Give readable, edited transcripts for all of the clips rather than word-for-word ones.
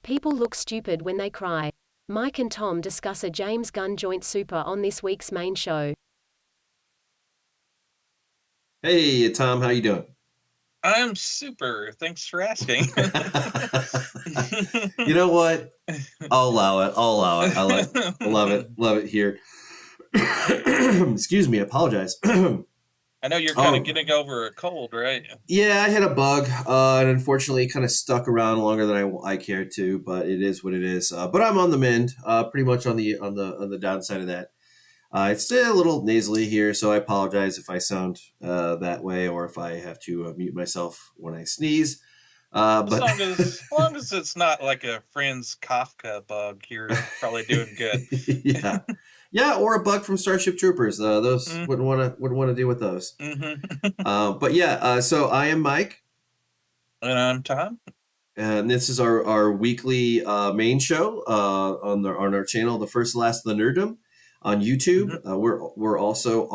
People look stupid when they cry. Mike and Tom discuss a James Gunn joint super on this week's main show. Hey, Tom, how you doing? I'm super. Thanks for asking. You know what? I'll allow it. I'll allow it. Love it. Love it here. Excuse me. I apologize. I know you're kind of Oh, getting over a cold, right? yeah, I had a bug, and unfortunately, kind of stuck around longer than I cared to. But it is what it is. But I'm on the mend. Pretty much on the downside of that. It's still a little nasally here, so I apologize if I sound that way or if I have to mute myself when I sneeze. As But long as it's not like a Franz Kafka bug, you're probably doing good. yeah, yeah, or a bug from Starship Troopers. Those Mm, wouldn't want to deal with those. mm-hmm. But yeah, so I am Mike, And I'm Tom. and this is our weekly main show on our channel, The1st-TheLast-TheNerdom on YouTube. Mm-hmm. We're also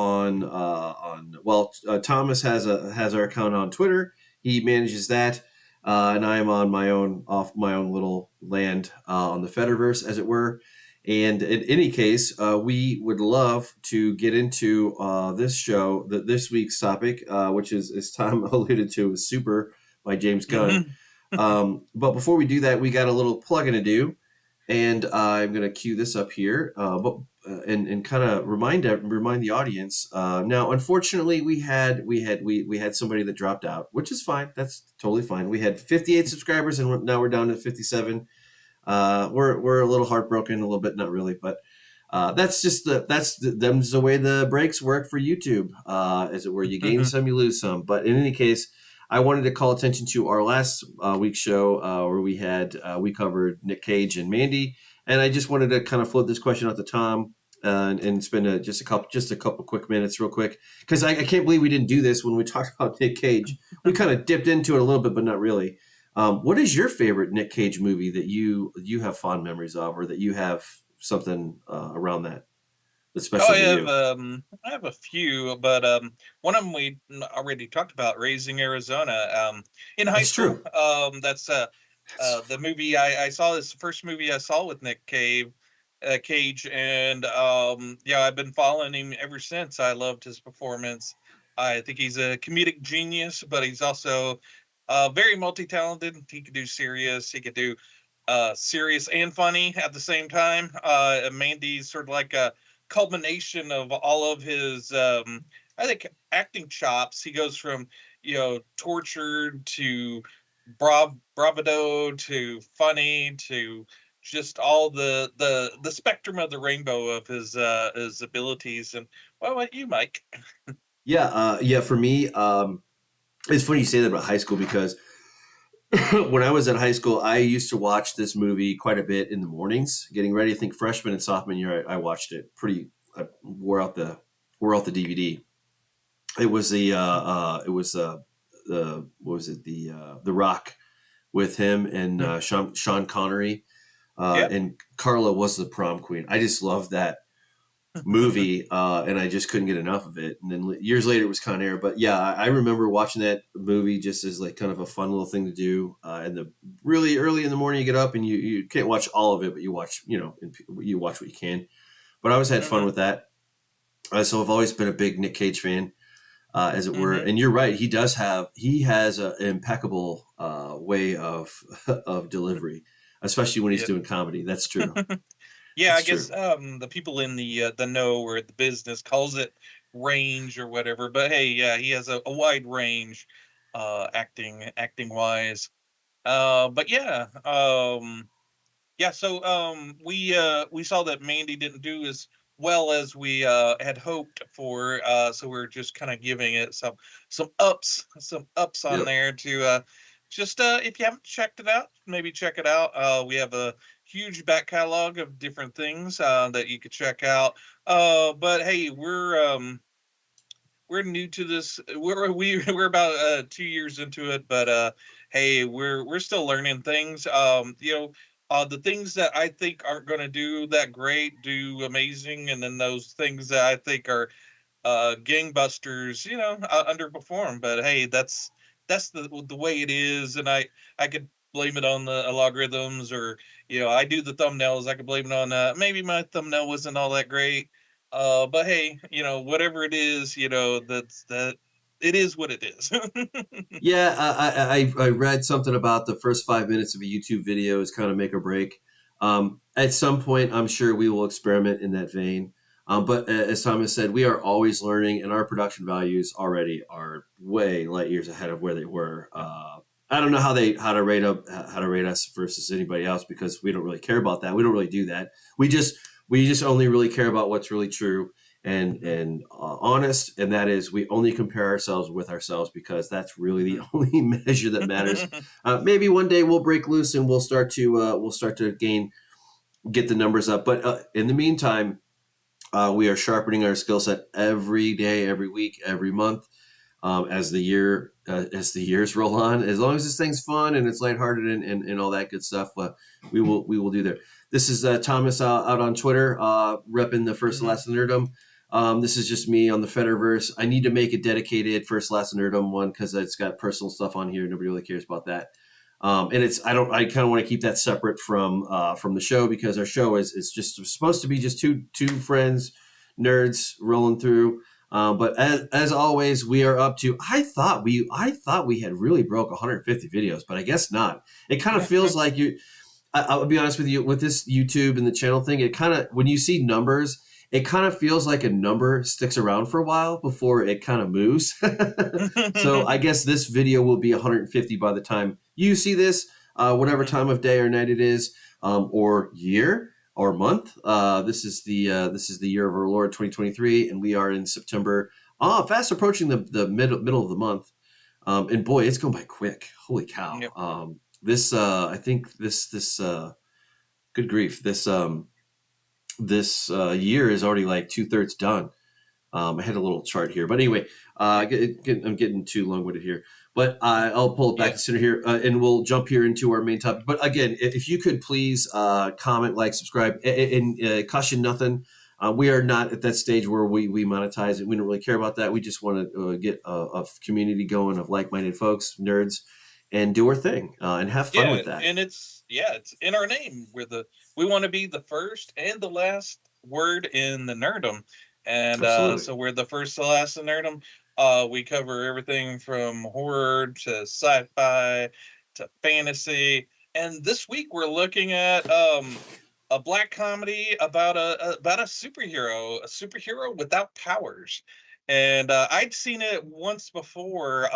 Thomas has our account on Twitter. He manages that. And I am on off my own little land on the Fediverse, as it were. And in any case, we would love to get into this week's topic, which is, as Tom alluded to, is Super by James Gunn. Mm-hmm. But before we do that, we got a little plug-in to do, and I'm going to cue this up here. And kind of remind the audience. Now, unfortunately, we had somebody that dropped out, which is fine. That's totally fine. We had 58 subscribers, and now we're down to 57. We're a little heartbroken, a little bit, not really, but that's them's the way the breaks work for YouTube. As it were, you gain some, you lose some. But in any case, I wanted to call attention to our last week's show where we covered Nick Cage and Mandy. And I just wanted to kind of float this question out to Tom and spend just a couple quick minutes, real quick, because I can't believe we didn't do this when we talked about Nick Cage. We kind of dipped into it a little bit, but not really. What is your favorite Nick Cage movie that you have fond memories of, or that you have something around that that's Oh, special to you? I have a few, but one of them we already talked about, Raising Arizona. In high That's school, true. that's That's the movie I saw. This the first movie I saw with Cage, and yeah, I've been following him ever since. I loved his performance. I think he's a comedic genius, but he's also very multi-talented. He could do serious. He could do serious and funny at the same time. Mandy's sort of like a culmination of all of his, I think, acting chops. He goes from tortured to bravado to funny to just all the spectrum of the rainbow of his abilities. And what about you, Mike? yeah. For me, it's funny you say that about high school because when I was in high school, I used to watch this movie quite a bit in the mornings, getting ready. I think freshman and sophomore year, I watched it pretty. I wore out the DVD. It was the what was it, the Rock, with him and Hmm. Sean Connery, Yep. and Carla was the prom queen. I just loved that movie, and I just couldn't get enough of it. And then years later, it was Con Air. But yeah, I remember watching that movie just as like kind of a fun little thing to do. And the really early in the morning, you get up and you can't watch all of it, but you watch and you watch what you can. But I always had fun Hmm. with that. So I've always been a big Nick Cage fan, as it were. Hmm. And you're right, he has an impeccable way of of delivery, especially when he's Yep. doing comedy. That's true. Yeah, I That's guess true. the people in the know or the business calls it range or whatever. But hey, yeah, he has a wide range, acting wise. But yeah, yeah. So we saw that Mandy didn't do as well as we had hoped for. So we're just kind of giving it some ups on Yep. there to just if you haven't checked it out, maybe check it out. We have a huge back catalog of different things that you could check out. But hey, we're new to this. We're about 2 years into it, but hey, we're still learning things. The things that I think aren't going to do that great do amazing, and then those things that I think are gangbusters, underperform. But hey, that's the way it is, and I could blame it on the algorithms, or I do the thumbnails. I could blame it on maybe my thumbnail wasn't all that great. But hey, whatever it is, that it is what it is. Yeah, I read something about the first 5 minutes of a YouTube video is kind of make or break. At some point, I'm sure we will experiment in that vein. But as Thomas said, we are always learning, and our production values already are way light years ahead of where they were. I don't know how to rate us versus anybody else, because we don't really care about that. We don't really do that. We just only really care about what's really true and honest, and that is we only compare ourselves with ourselves, because that's really the only measure that matters. Maybe one day we'll break loose and we'll start to get the numbers up, but in the meantime, we are sharpening our skill set every day, every week, every month, as the years roll on. As long as this thing's fun and it's lighthearted and all that good stuff, we will do that. This is Thomas out on Twitter, repping the first, the last, the Nerdom. This is just me on the Fediverse. I need to make a dedicated first, last, and Nerdom one, because it's got personal stuff on here. Nobody really cares about that. And I kind of want to keep that separate from the show, because our show is just supposed to be just two friends, nerds rolling through. But as always, we are up to, I thought we had really broke 150 videos, but I guess not. It kind of feels like I'll be honest with you, with this YouTube and the channel thing, it kind of, when you see numbers, it kind of feels like a number sticks around for a while before it kind of moves. So I guess this video will be 150 by the time you see this, whatever time of day or night it is, or year or month. This is the year of our Lord 2023, and we are in September. Fast approaching the middle of the month. And boy, it's going by quick. Holy cow. Yep. I think this good grief, this year is already like 2/3 done. I had a little chart here, but anyway, I'm getting too long-winded here. But I'll pull it back to center here, and we'll jump here into our main topic. But again, if you could please comment, like, subscribe, and cost you nothing. We are not at that stage where we monetize it. We don't really care about that. We just want to get a community going of like-minded folks, nerds, and do our thing and have fun with that. And it's in our name. We want to be the first and the last word in the Nerdom. And so we're the first, the last, the Nerdom. We cover everything from horror to sci-fi to fantasy. And this week we're looking at a black comedy about a superhero without powers. And I'd seen it once before.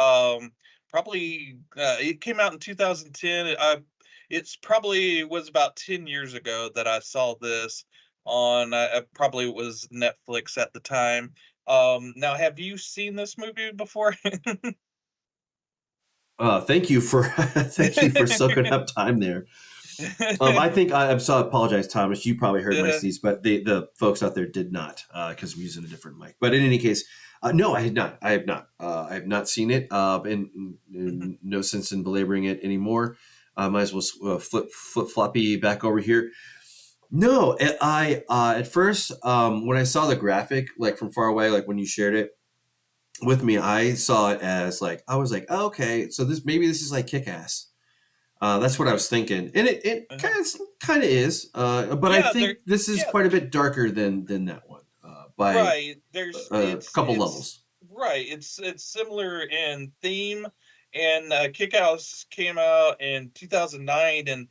Probably it came out in 2010. It's probably was about 10 years ago that I saw this on probably it was Netflix at the time. Now, have you seen this movie before? Thank you for soaking up time there. I think I'm so apologize, Thomas. You probably heard my sneeze, but the folks out there did not, because I'm using a different mic. But in any case, no, I have not seen it. And no sense in belaboring it anymore. Might as well flip floppy back over here. No, I at first when I saw the graphic, like from far away, like when you shared it with me, I saw it as like, I was like, oh, okay, so this is like Kick-Ass. That's what I was thinking, and it kind of is. But I think this is quite a bit darker than that one by There's a couple levels. Right, it's similar in theme, and Kick-Ass came out in 2009, and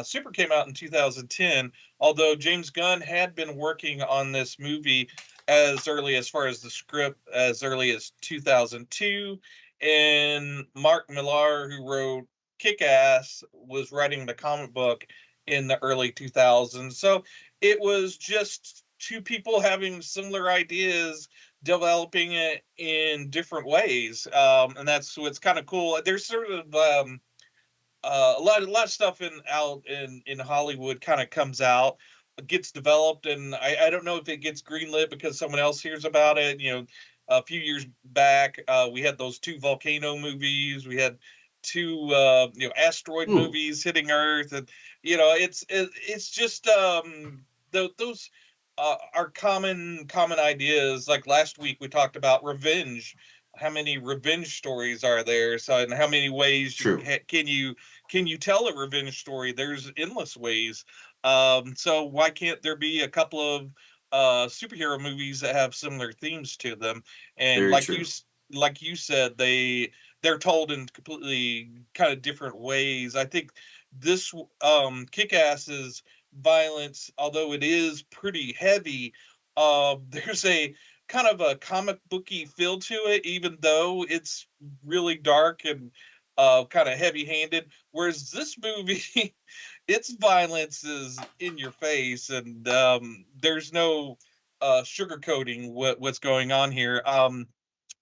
Super came out in 2010. Although James Gunn had been working on this movie as far as the script, as early as 2002, and Mark Millar, who wrote Kick-Ass, was writing the comic book in the early 2000s. So it was just two people having similar ideas, developing it in different ways, and that's what's kind of cool. There's sort of a lot of stuff in Hollywood kind of comes out, gets developed, and I don't know if it gets greenlit because someone else hears about it. A few years back, we had those two volcano movies. We had two asteroid movies hitting Earth, and it's just those are common ideas. Like last week we talked about revenge. how many revenge stories are there? So, and how many ways True. can you tell a revenge story? There's endless ways. So why can't there be a couple of superhero movies that have similar themes to them? And Very true. like you said, they're told in completely kind of different ways. I think this Kick-Ass's violence, although it is pretty heavy, there's a kind of a comic booky feel to it, even though it's really dark and kind of heavy handed. Whereas this movie, its violence is in your face, and there's no sugarcoating what's going on here.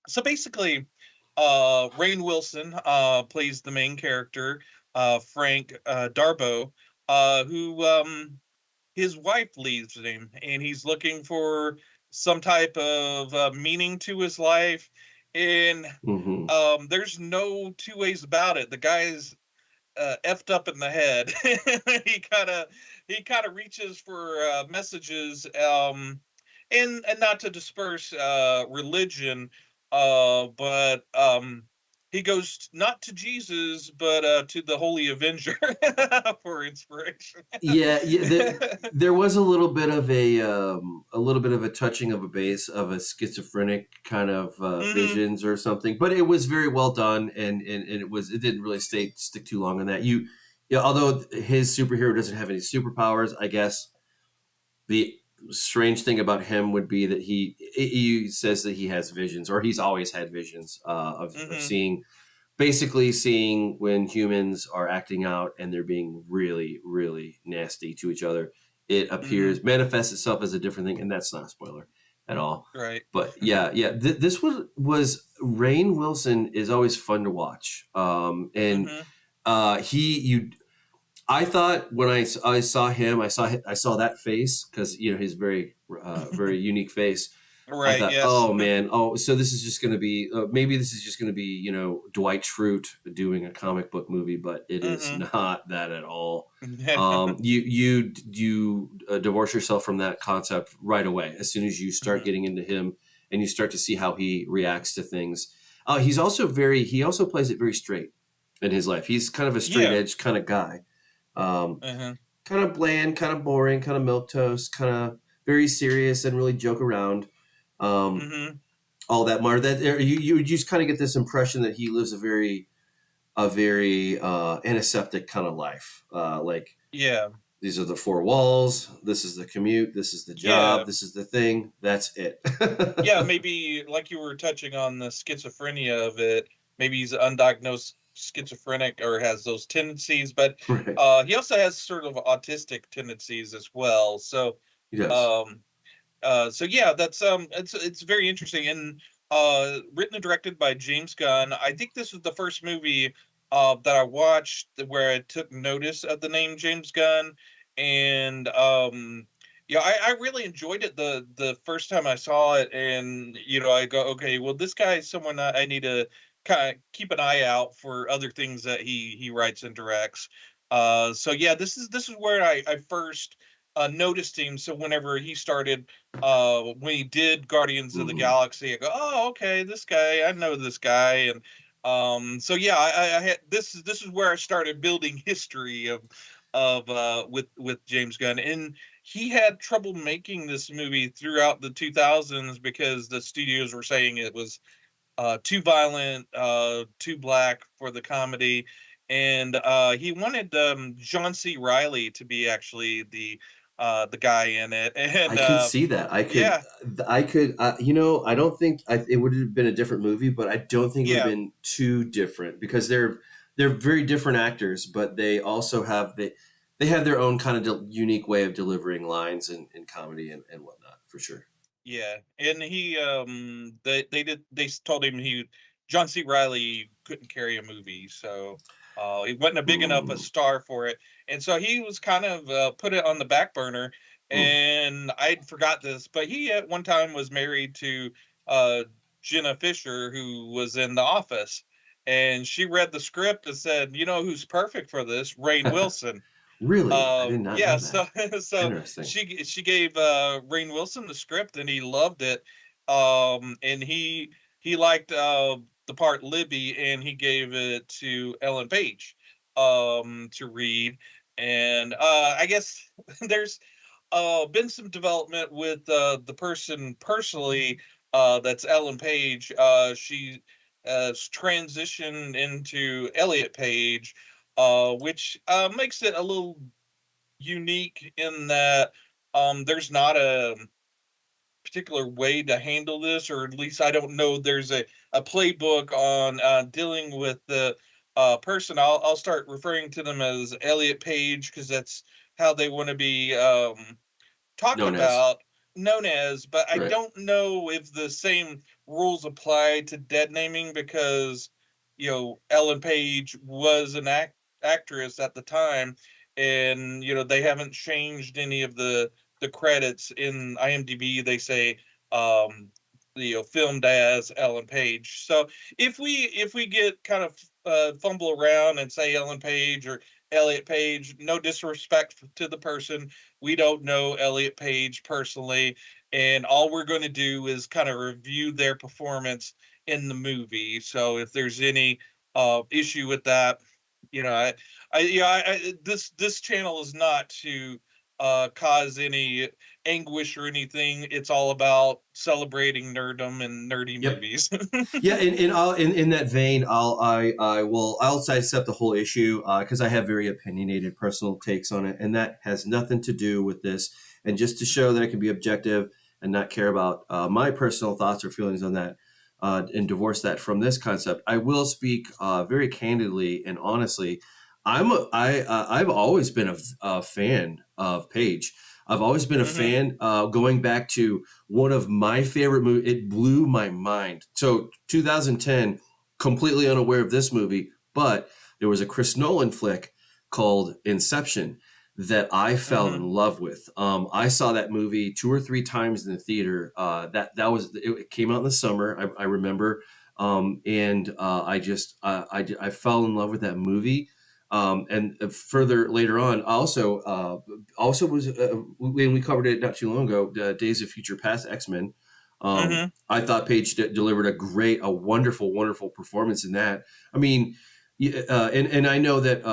So basically, Rainn Wilson plays the main character, Frank Darbo, who his wife leaves him, and he's looking for some type of meaning to his life. And Hmm. there's no two ways about it. The guy's effed up in the head. He kind of reaches for messages, and not to disperse religion, but he goes not to Jesus, but to the Holy Avenger for inspiration. Yeah, yeah. There was a little bit of a touching of a base of a schizophrenic kind of Hmm. visions or something, but it was very well done, and it didn't really stick too long on that. Yeah, although his superhero doesn't have any superpowers, I guess the strange thing about him would be that he says that he has visions, or he's always had visions of Hmm. seeing, basically seeing when humans are acting out and they're being really, really nasty to each other. It Hmm. appears manifests itself as a different thing, and that's not a spoiler at all. Right. But yeah, yeah, this was Rainn Wilson is always fun to watch, and Hmm. he you I thought when I saw him, I saw that face because his very unique face. I Right. thought, Yes. oh man, oh, so this is just going to be maybe this is just going to be Dwight Schrute doing a comic book movie, but it is Hmm. not that at all. You divorce yourself from that concept right away as soon as you start Hmm. getting into him and you start to see how he reacts to things. He also plays it very straight in his life. He's kind of a straight Yeah. edge kind of guy. Um, Uh-huh. Kind of bland, kind of boring, kind of milk toast, kind of very serious and really joke around. Um, Hmm. all that more that you just kind of get this impression that he lives a very antiseptic kind of life. Like Yeah. these are the four walls. This is the commute. This is the Yeah. job. This is the thing. That's it. Yeah, maybe like you were touching on the schizophrenia of it. Maybe he's undiagnosed schizophrenic or has those tendencies, but Right. he also has sort of autistic tendencies as well. So, He does. um, so yeah, that's it's very interesting and written and directed by James Gunn. I think this was the first movie that I watched where I took notice of the name James Gunn, and yeah, I really enjoyed it the first time I saw it, and I go, okay, well, this guy is someone I need to kind of keep an eye out for other things that he writes and directs. So yeah, this is where I first noticed him. So whenever he started when he did Guardians of the Hmm. Galaxy, I go, oh, okay, this guy, I know this guy, and so yeah, I had this is where I started building history of with James Gunn, and he had trouble making this movie throughout the 2000s because the studios were saying it was too violent, too black for the comedy, and he wanted John C. Riley to be actually the guy in it, I and could see that. yeah, I could. I don't think it would have been a different movie, but I don't think it would have yeah, been too different because they're very different actors, but they also they have their own kind of unique way of delivering lines and comedy and whatnot for sure. yeah, and he they told him John C. Riley couldn't carry a movie, so he wasn't a big enough a Mm, star for it, and so he was kind of put it on the back burner. mm. And I'd forgot this, but he at one time was married to uh, Jenna Fisher, who was in The Office, and she read the script and said, "You know who's perfect for this? Rainn Wilson." Really, I did not Yeah, know so that. so Interesting. she gave Rainn Wilson the script and he loved it. And he liked the part Libby, and he gave it to Ellen Page to read. And I guess there's been some development with the person personally that's Ellen Page. She has transitioned into Elliot Page, which makes it a little unique in that there's not a particular way to handle this, or at least I don't know there's a playbook on dealing with the person. I'll start referring to them as Elliot Page because that's how they want to be talked Known as. about, known as, but I Right. don't know if the same rules apply to dead naming because, Ellen Page was an actress at the time, and, they haven't changed any of the credits in IMDb. They say, filmed as Ellen Page. So if we get kind of fumble around and say Ellen Page or Elliot Page, no disrespect to the person, we don't know Elliot Page personally, and all we're going to do is kind of review their performance in the movie. So if there's any issue with that, this channel is not to cause any anguish or anything. It's all about celebrating nerdom and nerdy movies. Yeah, in that vein, I'll sidestep the whole issue because I have very opinionated personal takes on it, and that has nothing to do with this. And just to show that I can be objective and not care about my personal thoughts or feelings on that, and divorce that from this concept, I will speak very candidly and honestly. I've always been a fan of Paige. I've always been a fan, going back to one of my favorite movies. It blew my mind. So 2010, completely unaware of this movie, but there was a Chris Nolan flick called Inception that I fell in love with. I saw that movie 2 or 3 times in the theater. It came out in the summer. I remember, and I fell in love with that movie. And further later on, also was when we covered it not too long ago, Days of Future Past, X-Men. I thought Paige delivered a wonderful, wonderful performance in that. I mean, and I know that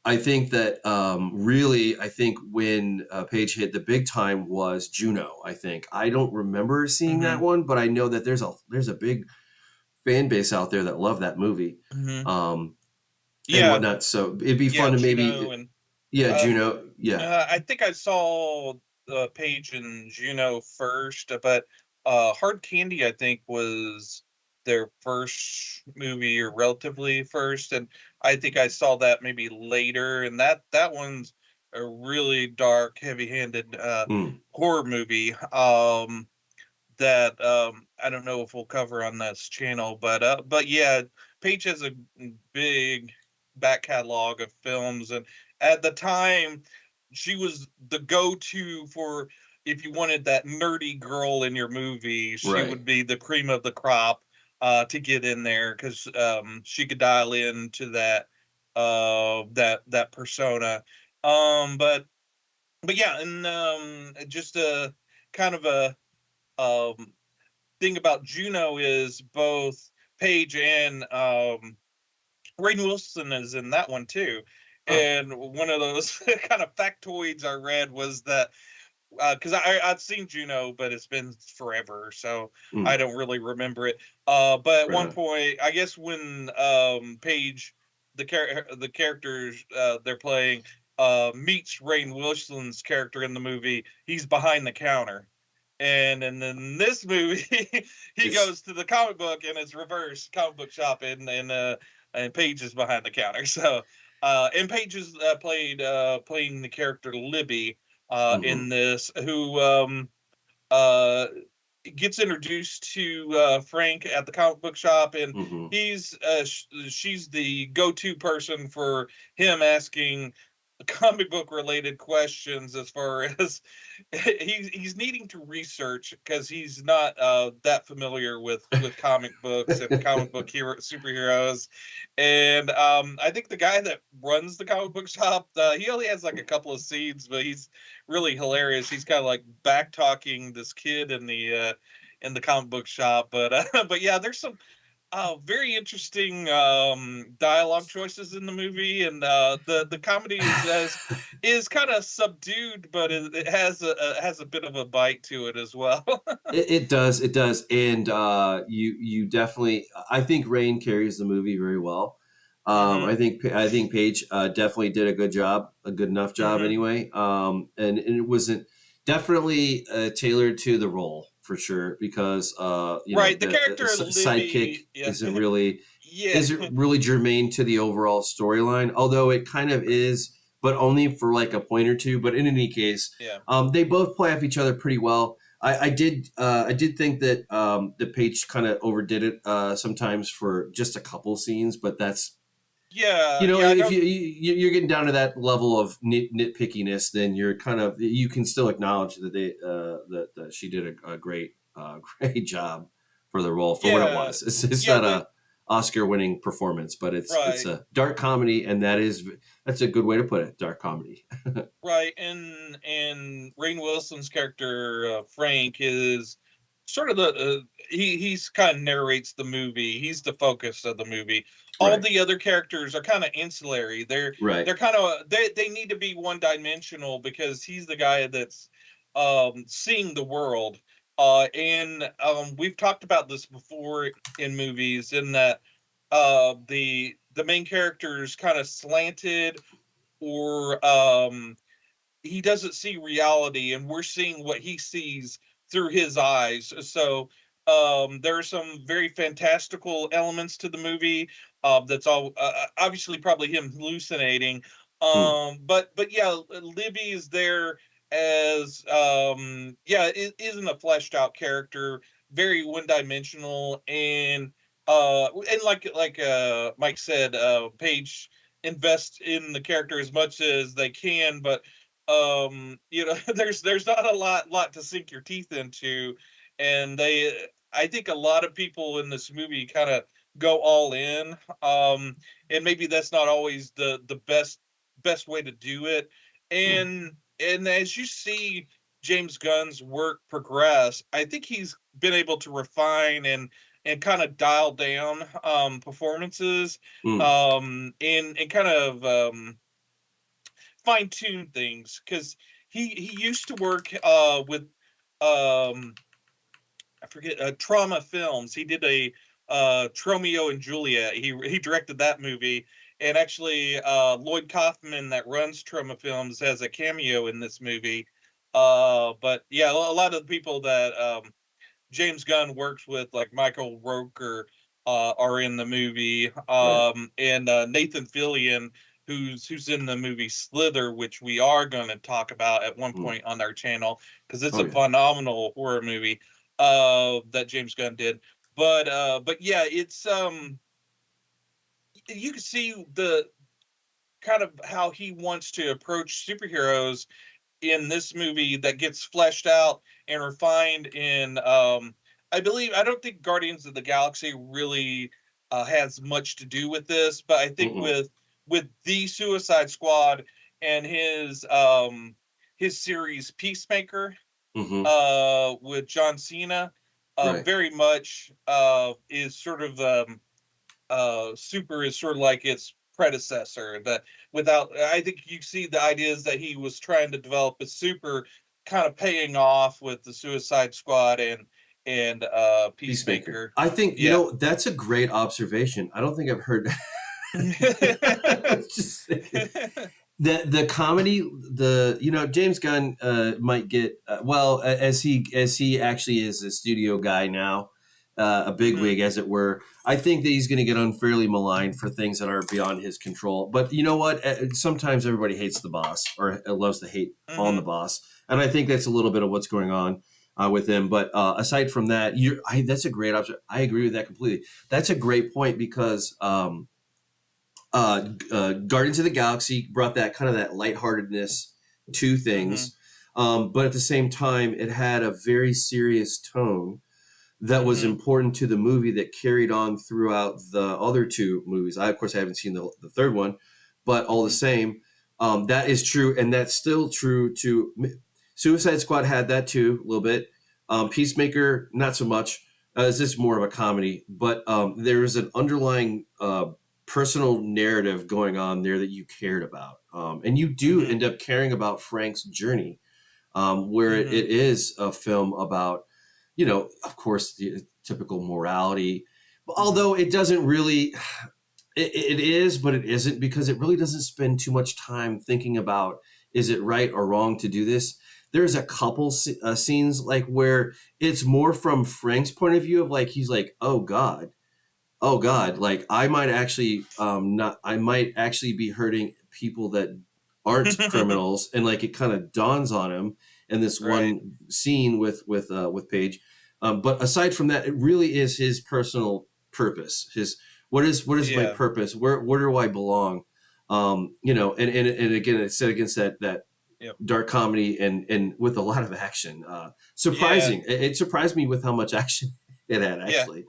I think that really, I think when Paige hit the big time was Juno. I don't remember seeing that one, but I know that there's a big fan base out there that love that movie. And whatnot. So it'd be fun to Juno maybe, and Juno. Yeah. I think I saw Paige and Juno first, but Hard Candy I think was their first movie, or relatively first, and I think I saw that maybe later, and that one's a really dark, heavy-handed horror movie that I don't know if we'll cover on this channel, but yeah, Paige has a big back catalog of films, and at the time she was the go-to for if you wanted that nerdy girl in your movie. She Right. would be the cream of the crop to get in there because she could dial into that persona. But yeah, and just a kind of a thing about Juno is both Paige and Rainn Wilson is in that one too. And one of those kind of factoids I read was that because I've seen Juno, but it's been forever, so I don't really remember it. But at one point, I guess when Paige, the characters they're playing, meets Rainn Wilson's character in the movie, he's behind the counter. And in this movie, he goes to the comic book, and it's reverse comic book shop, and Paige is behind the counter. So, and Paige is playing the character Libby in this, who gets introduced to Frank at the comic book shop, and she's the go-to person for him asking comic book related questions, as far as he's needing to research because he's not that familiar with comic books and comic book superheroes. And I think the guy that runs the comic book shop, he only has like a couple of scenes, but he's really hilarious. He's kind of like back talking this kid in the in the comic book shop. But but yeah, there's some very interesting dialogue choices in the movie, and the comedy is kind of subdued, but it has a bit of a bite to it as well. It does, and you definitely. I think Rainn carries the movie very well. Hmm. I think Paige definitely did a good enough job Hmm. anyway. And it wasn't definitely tailored to the role for sure because Right, the the character of sidekick Libby, yeah, yeah, isn't really germane to the overall storyline, although it kind of is, but only for like a point or two. But in any case, yeah. they both play off each other pretty well. I did think that the Page kind of overdid it sometimes for just a couple scenes, but that's Yeah, yeah, I if don't. you're getting down to that level of nitpickiness, then you can still acknowledge that that she did a great great job for the role for what it Yeah, was. It's yeah, not but a Oscar winning performance, but it's right, a dark comedy, and that's a good way to put it, dark comedy. right, and Rainn Wilson's character Frank is sort of he's kind of narrates the movie. He's the focus of the movie. All Right, the other characters are kind of ancillary. right. They're kind of they need to be one dimensional because he's the guy that's seeing the world. And we've talked about this before in movies, in that the main character is kind of slanted, or he doesn't see reality, and we're seeing what he sees through his eyes. So there are some very fantastical elements to the movie. That's all obviously probably him hallucinating. Hmm. But yeah, Libby is there as yeah, it isn't a fleshed out character, very one dimensional, and like Mike said, Paige invest in the character as much as they can, but there's not a lot to sink your teeth into, and I think a lot of people in this movie kind of go all in, and maybe that's not always the best way to do it. Hmm. And as you see James Gunn's work progress, I think he's been able to refine and kind of dial down performances, Hmm. and kind of fine tune things, because he used to work with I forget, Trauma Films. He did a Tromeo and Juliet. He directed that movie, and actually Lloyd Kaufman, that runs Trauma Films, has a cameo in this movie. But yeah, a lot of the people that James Gunn works with, like Michael Rooker, are in the movie, Right. and Nathan Fillion, who's in the movie Slither, which we are going to talk about at one Hmm. point on our channel, because it's Oh a yeah. phenomenal horror movie that James Gunn did. But yeah, it's you can see the kind of how he wants to approach superheroes in this movie, that gets fleshed out and refined in I don't think Guardians of the Galaxy really has much to do with this, but I think Mm-mm. with the Suicide Squad and his series Peacemaker Mm-hmm. with John Cena, Right. very much is sort of Super is sort of like its predecessor. That without, I think you see the ideas that he was trying to develop as Super kind of paying off with the Suicide Squad and Peacemaker. Peacemaker. I think Yeah. that's a great observation. I don't think I've heard. I was just thinking. The comedy, James Gunn might get as he actually is a studio guy now, a Hmm. bigwig as it were. I think that he's going to get unfairly maligned for things that are beyond his control. But you know what? Sometimes everybody hates the boss or loves to hate on the Hmm. boss, and I think that's a little bit of what's going on with him. But aside from that, that's a great observation. I agree with that completely. That's a great point because. Guardians of the Galaxy brought that kind of that lightheartedness to Hmm. things, but at the same time, it had a very serious tone that was Hmm. important to the movie that carried on throughout the other two movies. Of course, I haven't seen the third one, but all the Hmm. same, that is true, and that's still true to Suicide Squad had that too a little bit. Peacemaker, not so much. This is more of a comedy, but there is an underlying personal narrative going on there that you cared about, and you do end up caring about Frank's journey, where it is a film about, of course, the typical morality, although it doesn't really. It is, but it isn't, because it really doesn't spend too much time thinking about, is it right or wrong to do this? There's a couple scenes like where it's more from Frank's point of view of like, he's like, oh God, like I might actually I might actually be hurting people that aren't criminals, and like it kind of dawns on him in this one scene with Paige. But aside from that, it really is his personal purpose. What is my purpose? Where do I belong? And again, it's set against that dark comedy and with a lot of action. Surprising. It surprised me with how much action it had, actually.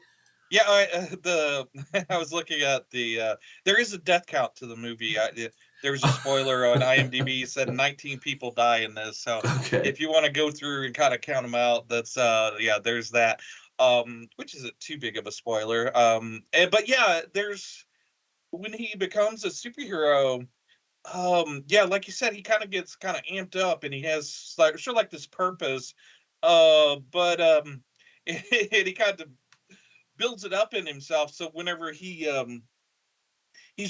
Yeah, I was looking at the there is a death count to the movie. There was a spoiler on IMDb said 19 people die in this. So if you want to go through and kind of count them out, that's there's that. Which isn't too big of a spoiler. But yeah, there's when he becomes a superhero. Like you said, he kind of gets kind of amped up, and he has like this purpose. But he kind of builds it up in himself. So whenever he's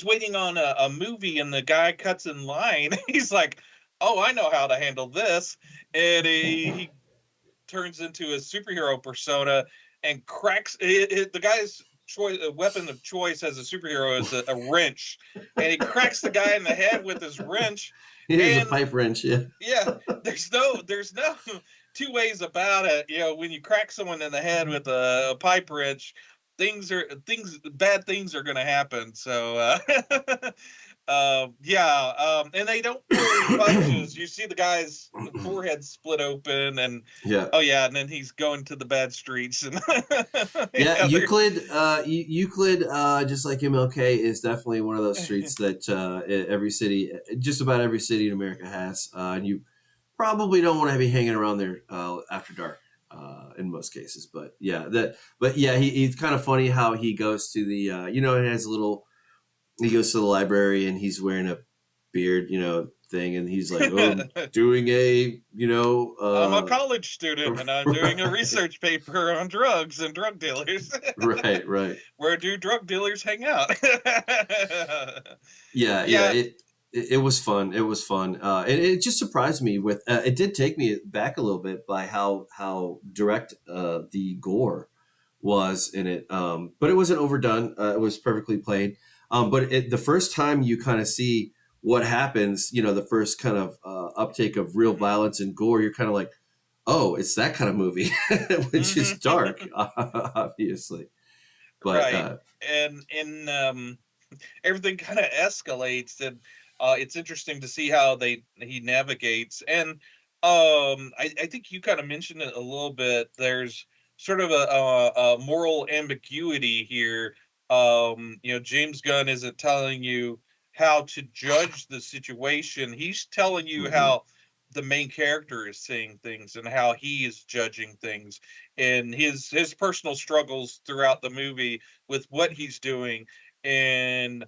waiting on a movie and the guy cuts in line, he's like, "Oh, I know how to handle this," and he turns into a superhero persona and cracks the guy's weapon of choice as a superhero is a wrench, and he cracks the guy in the head with his wrench. It is a pipe wrench, there's no two ways about it. When you crack someone in the head with a pipe wrench, bad things are going to happen. So and they don't pull punches. You see the guy's forehead split open, and and then he's going to the bad streets. And Euclid, just like MLK, is definitely one of those streets that every city, just about every city in America has, and you probably don't want to be hanging around there after dark. In most cases, but he's kind of funny how he goes to the it has a little. He goes to the library and he's wearing a beard, thing, and he's like, "Oh, I'm doing I'm a college student and I'm doing a research paper on drugs and drug dealers." Right. Where do drug dealers hang out? It was fun. It was fun. And it just surprised me with, it did take me back a little bit by how direct the gore was in it. But it wasn't overdone. It was perfectly played. But the first time you kind of see what happens, the first kind of uptake of real violence and gore, you're kind of like, oh, it's that kind of movie, which is dark, obviously. But and everything kind of escalates, and it's interesting to see how he navigates. And I think you kind of mentioned it a little bit. There's sort of a moral ambiguity here. James Gunn isn't telling you how to judge the situation. He's telling you how the main character is seeing things and how he is judging things, and his personal struggles throughout the movie with what he's doing. And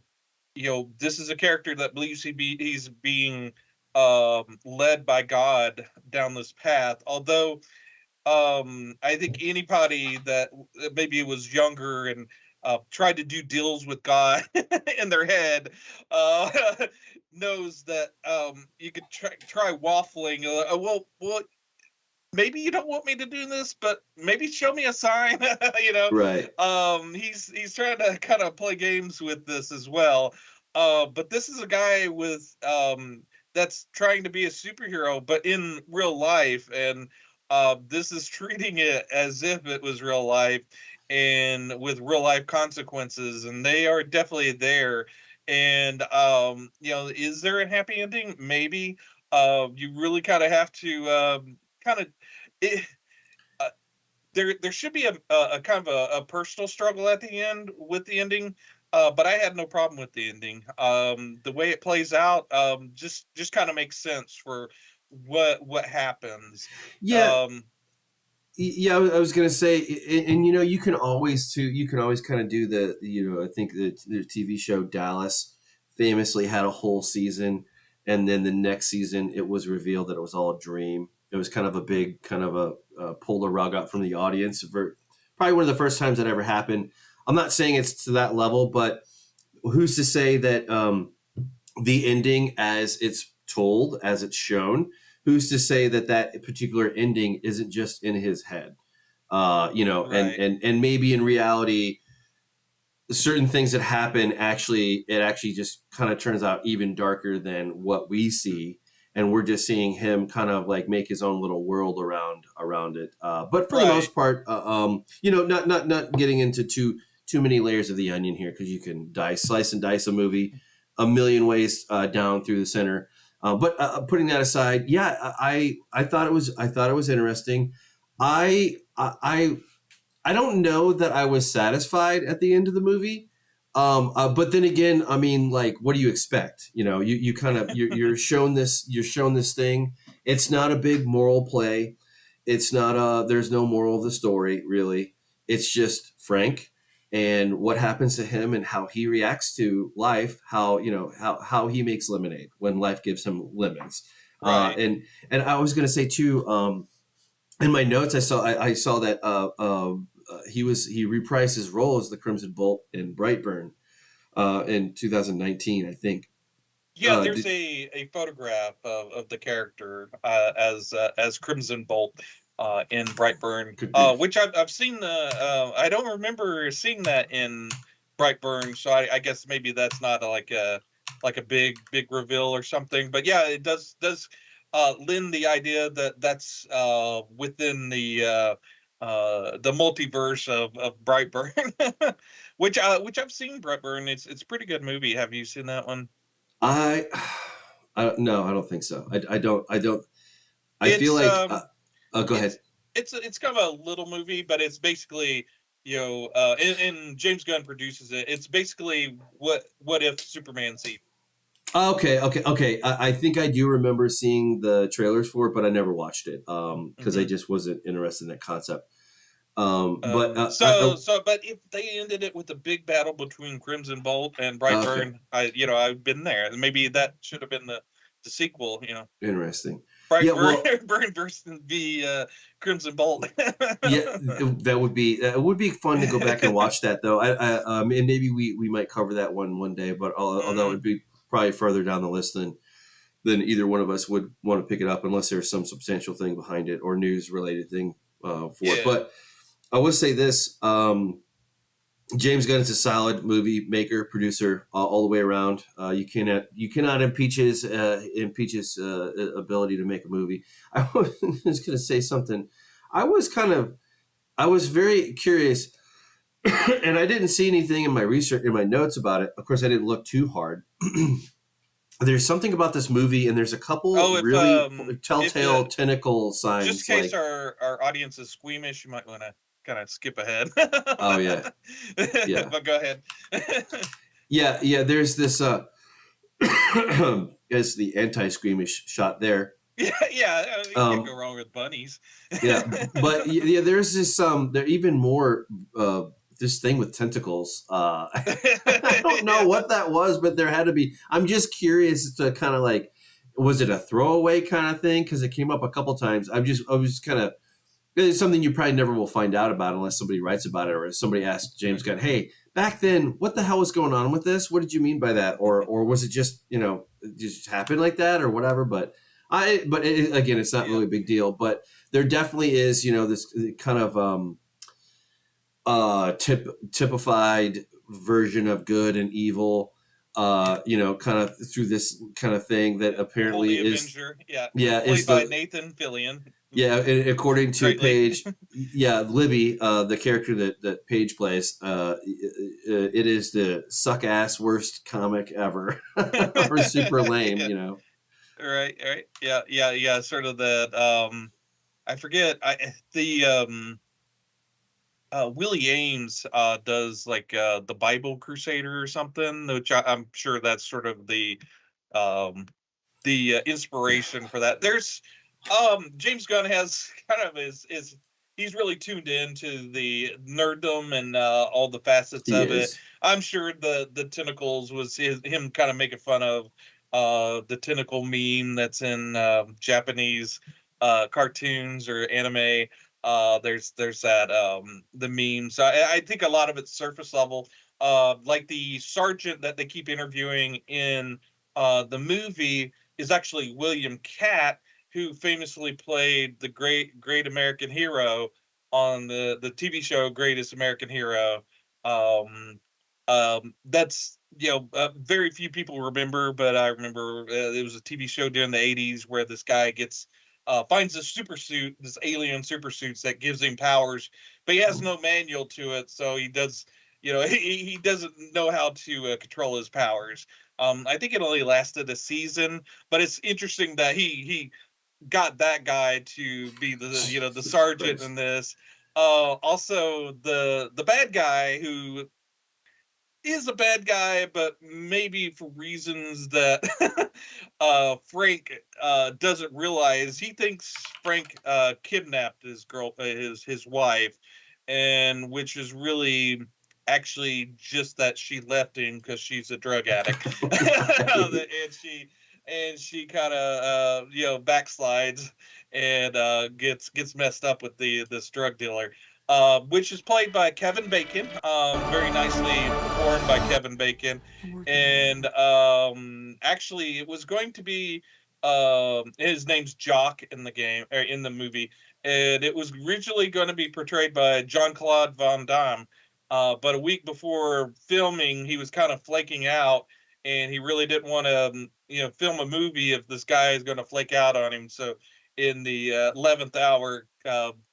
this is a character that believes he's being led by God down this path. Although I think anybody that maybe was younger and tried to do deals with God in their head knows that you could try waffling. Well, maybe you don't want me to do this, but maybe show me a sign. Right. He's trying to kind of play games with this as well. But this is a guy with that's trying to be a superhero, but in real life, and this is treating it as if it was real life and with real life consequences, and they are definitely there. And is there a happy ending? Maybe. You really kind of have to there should be a kind of a personal struggle at the end with the ending. But I had no problem with the ending. The way it plays out just kind of makes sense for what happens. Yeah. Yeah, I was gonna say, and you can always kind of do I think the TV show Dallas famously had a whole season, and then the next season it was revealed that it was all a dream. It was kind of a big kind of a pull the rug out from the audience. Probably one of the first times that ever happened. I'm not saying it's to that level, but who's to say that the ending as it's told, as it's shown, who's to say that that particular ending isn't just in his head? Right. And maybe in reality, certain things that happen actually just kind of turns out even darker than what we see, and we're just seeing him kind of like make his own little world around it. But for the Right. most part, not getting into too many layers of the onion here, because you can slice and dice a movie a million ways down through the center. But putting that aside, yeah, I thought it was interesting. I don't know that I was satisfied at the end of the movie. But then again, I mean, like, what do you expect? You kind of you're shown this thing. It's not a big moral play. It's not there's no moral of the story really. It's just Frank and what happens to him and how he reacts to life. How he makes lemonade when life gives him lemons. Right. And I was gonna say too. In my notes, I saw that he reprised his role as the Crimson Bolt in Brightburn in 2019, I think. Yeah, there's a photograph of the character as Crimson Bolt in Brightburn, Could be. which I've seen the. I don't remember seeing that in Brightburn, so I guess maybe that's not like a big reveal or something. But yeah, it does lend the idea that that's within the multiverse of Brightburn, which I've seen Brightburn. It's a pretty good movie. Have you seen that one? I, no, I don't think so. I don't. I feel It's like. Go ahead. it's kind of a little movie, but it's basically and James Gunn produces it. It's basically what if Superman saved. Okay. I think I do remember seeing the trailers for it, but I never watched it because I Mhm. just wasn't interested in that concept. But if they ended it with a big battle between Crimson Bolt and Okay, Brightburn, I've been there. Maybe that should have been the sequel. interesting. Yeah, Brightburn well, Burn versus the Crimson Bolt. yeah, that would be fun to go back and watch that though. And maybe we might cover that one day, but although it Mhm. would be probably further down the list than either one of us would want to pick it up unless there's some substantial thing behind it or news related thing for it. Yeah. But I will say this: James Gunn is a solid movie maker, producer all the way around. You cannot impeach his ability to make a movie. I was going to say something. I was very curious, and I didn't see anything in my research in my notes about it. Of course, I didn't look too hard. There's something about this movie, and there's a couple Oh, really if telltale tentacle just signs. in case Like, our audience is squeamish, you might want to kind of skip ahead. oh yeah, yeah, But go ahead. yeah. There's this. As the anti-squeamish shot there. Yeah, you can't go Um, wrong with bunnies. yeah, but yeah, there's this there even more this thing with tentacles. I don't know Yeah. what that was, but there had to be. I'm just curious to kind of like, was it a throwaway kind of thing? Because it came up a couple times. I was kind of. It's something you probably never will find out about unless somebody writes about it or somebody asks James Gunn, "Hey, back then, what the hell was going on with this? What did you mean by that?" Or was it just it just happened like that or whatever? But again, it's not Yeah. really a big deal. But there definitely is this kind of typified version of good and evil. Kind of through this kind of thing that apparently Holy is Avenger. Yeah. is Played by the Nathan Fillion. yeah, according to Great lead. Paige, yeah, Libby, the character that Paige plays, it is the suck ass worst comic ever, or super lame, Yeah. Right. Yeah. Sort of that. I forget. Willie Ames does like the Bible Crusader or something, which I'm sure that's sort of um, the inspiration for that. There's James Gunn has kind of his he's really tuned into the nerddom and all the facets He of it. is. I'm sure the tentacles was him kind of making fun of the tentacle meme that's in Japanese cartoons or anime. There's that the memes. I think a lot of it's surface level. Like the sergeant that they keep interviewing in the movie is actually William Catt, who famously played the Great American Hero on the TV show Greatest American Hero. Um, that's very few people remember, but I remember it was a TV show during the '80s where this guy gets finds this super suit, this alien super suits that gives him powers, but he has no manual to it, so he does. He doesn't know how to control his powers. I think it only lasted a season, but it's interesting that he got that guy to be the sergeant in this. Also, the bad guy who is a bad guy, but maybe for reasons that Frank doesn't realize. He thinks Frank kidnapped his wife, and which is really actually just that she left him because she's a drug addict, and she kind of backslides and gets messed up with this drug dealer, which is played by Kevin Bacon, very nicely performed by Kevin Bacon. And actually, it was going to be his name's Jock in the game or in the movie, and it was originally going to be portrayed by Jean-Claude Van Damme. But a week before filming, he was kind of flaking out, and he really didn't want to, film a movie if this guy is going to flake out on him. So in the 11th hour,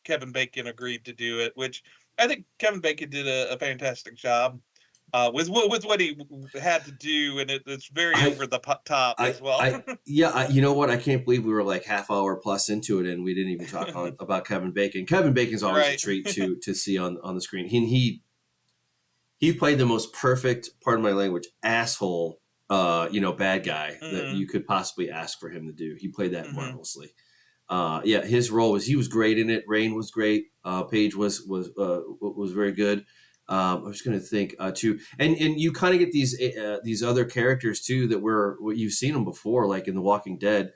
Kevin Bacon agreed to do it, which I think Kevin Bacon did a fantastic job with what he had to do, and it's very over the top as well. You know what? I can't believe we were like half hour plus into it, and we didn't even talk about Kevin Bacon. Kevin Bacon's always a treat to see on the screen. He played the most perfect, pardon my language, asshole, bad guy that you could possibly ask for him to do. He played that marvelously. His role he was great in it. Rainn was great. Paige was very good. I was going to think too, and you kind of get these other characters too that you've seen them before, like in The Walking Dead.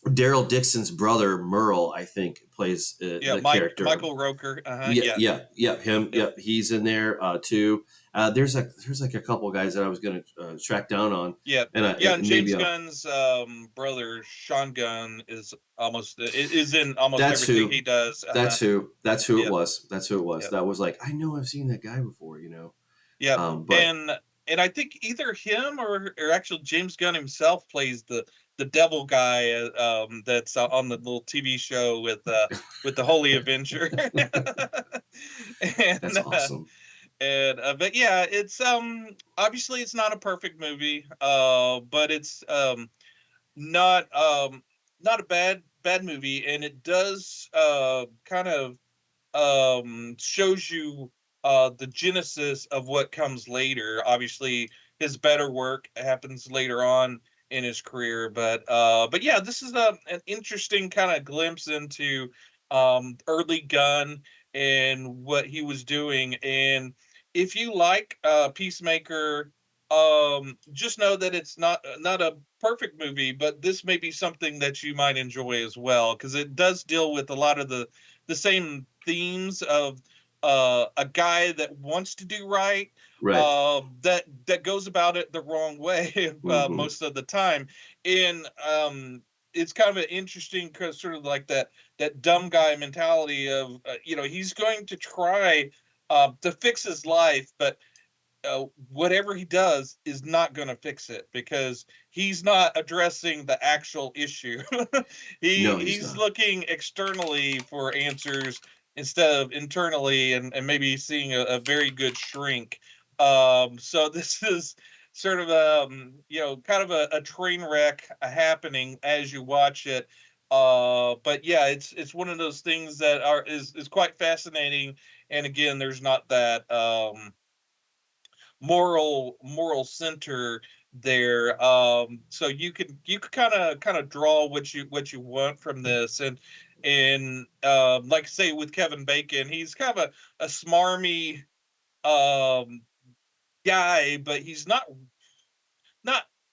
Daryl Dixon's brother Merle, I think, plays the character. Michael Roker. Him. Yep, he's in there too. There's like a couple of guys that I was going to track down on. Yeah, and James Gunn's brother Sean Gunn is in almost everything he does. That's who it was. That's who it was. Yep. That was like, I know I've seen that guy before. Yeah, and I think either him or actually James Gunn himself plays the devil guy that's on the little TV show with the Holy Avenger. And, that's awesome. But yeah, it's obviously it's not a perfect movie, but it's not a bad movie, and it does kind of shows you the genesis of what comes later. Obviously, his better work happens later on in his career, but yeah, this is an interesting kind of glimpse into early Gunn and what he was doing. And if you like Peacemaker, just know that it's not a perfect movie, but this may be something that you might enjoy as well, because it does deal with a lot of the same themes of a guy that wants to do right, that goes about it the wrong way most of the time. And it's kind of an interesting sort of like that dumb guy mentality of he's going to try to fix his life, but whatever he does is not going to fix it because he's not addressing the actual issue. He's looking externally for answers instead of internally, and maybe seeing a very good shrink. So this is sort of kind of a train wreck happening as you watch it. But yeah, it's one of those things that is quite fascinating. And again, there's not that moral center there. So you could kind of draw what you want from this. And And like say with Kevin Bacon, he's kind of a smarmy guy, but he's not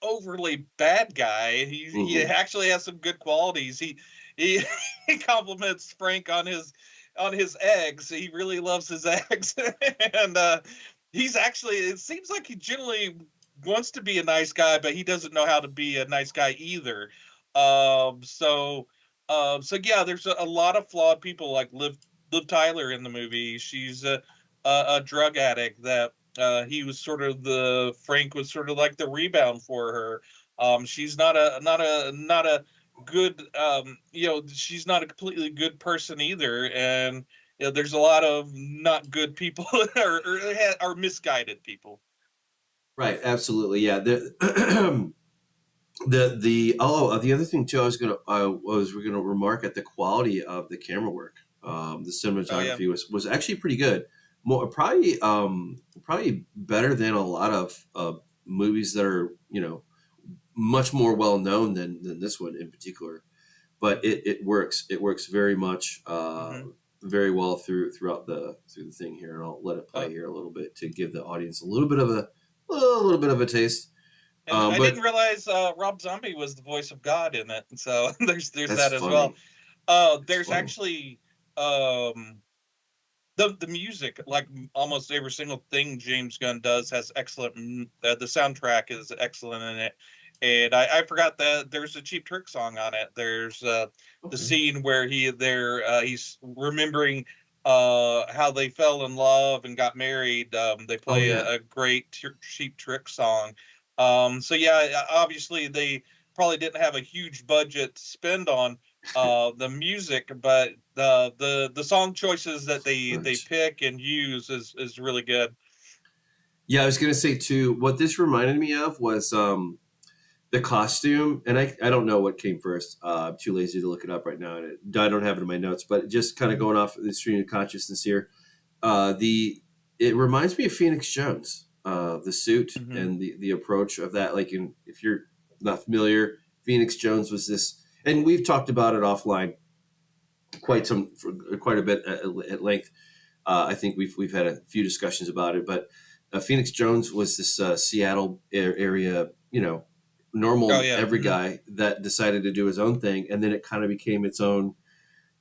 overly bad guy. He actually has some good qualities. He he compliments Frank on his eggs. He really loves his eggs, and he's actually. It seems like he generally wants to be a nice guy, but he doesn't know how to be a nice guy either. So so yeah, there's a lot of flawed people like Liv Tyler in the movie. She's a drug addict that he was sort of Frank was sort of like the rebound for her. She's not a good she's not a completely good person either, and there's a lot of not good people or misguided people. Right, absolutely, yeah. The other thing too, we're gonna remark at the quality of the camera work. The cinematography was actually pretty good. More probably better than a lot of movies that are much more well known than this one in particular. But it works. It works very much very well throughout the thing here, and I'll let it play here a little bit to give the audience a little bit of a taste. And I didn't realize Rob Zombie was the voice of God in it, so there's that as well. There's funny. Actually the music, like almost every single thing James Gunn does, has excellent. The soundtrack is excellent in it, and I forgot that there's a Cheap Trick song on it. There's the scene where he's remembering how they fell in love and got married. They play a great Cheap Trick song. So yeah, obviously they probably didn't have a huge budget to spend on the music, but the song choices that they pick and use is really good. Yeah, I was gonna say too, what this reminded me of was the costume, and I don't know what came first. I'm too lazy to look it up right now, and I don't have it in my notes. But just kind of going off the stream of consciousness here, it reminds me of Phoenix Jones, the suit and the approach of that. Like, if you're not familiar, Phoenix Jones was this, and we've talked about it offline quite a bit at length. I think we've had a few discussions about it, but Phoenix Jones was this Seattle area, normal every guy that decided to do his own thing, and then it kind of became its own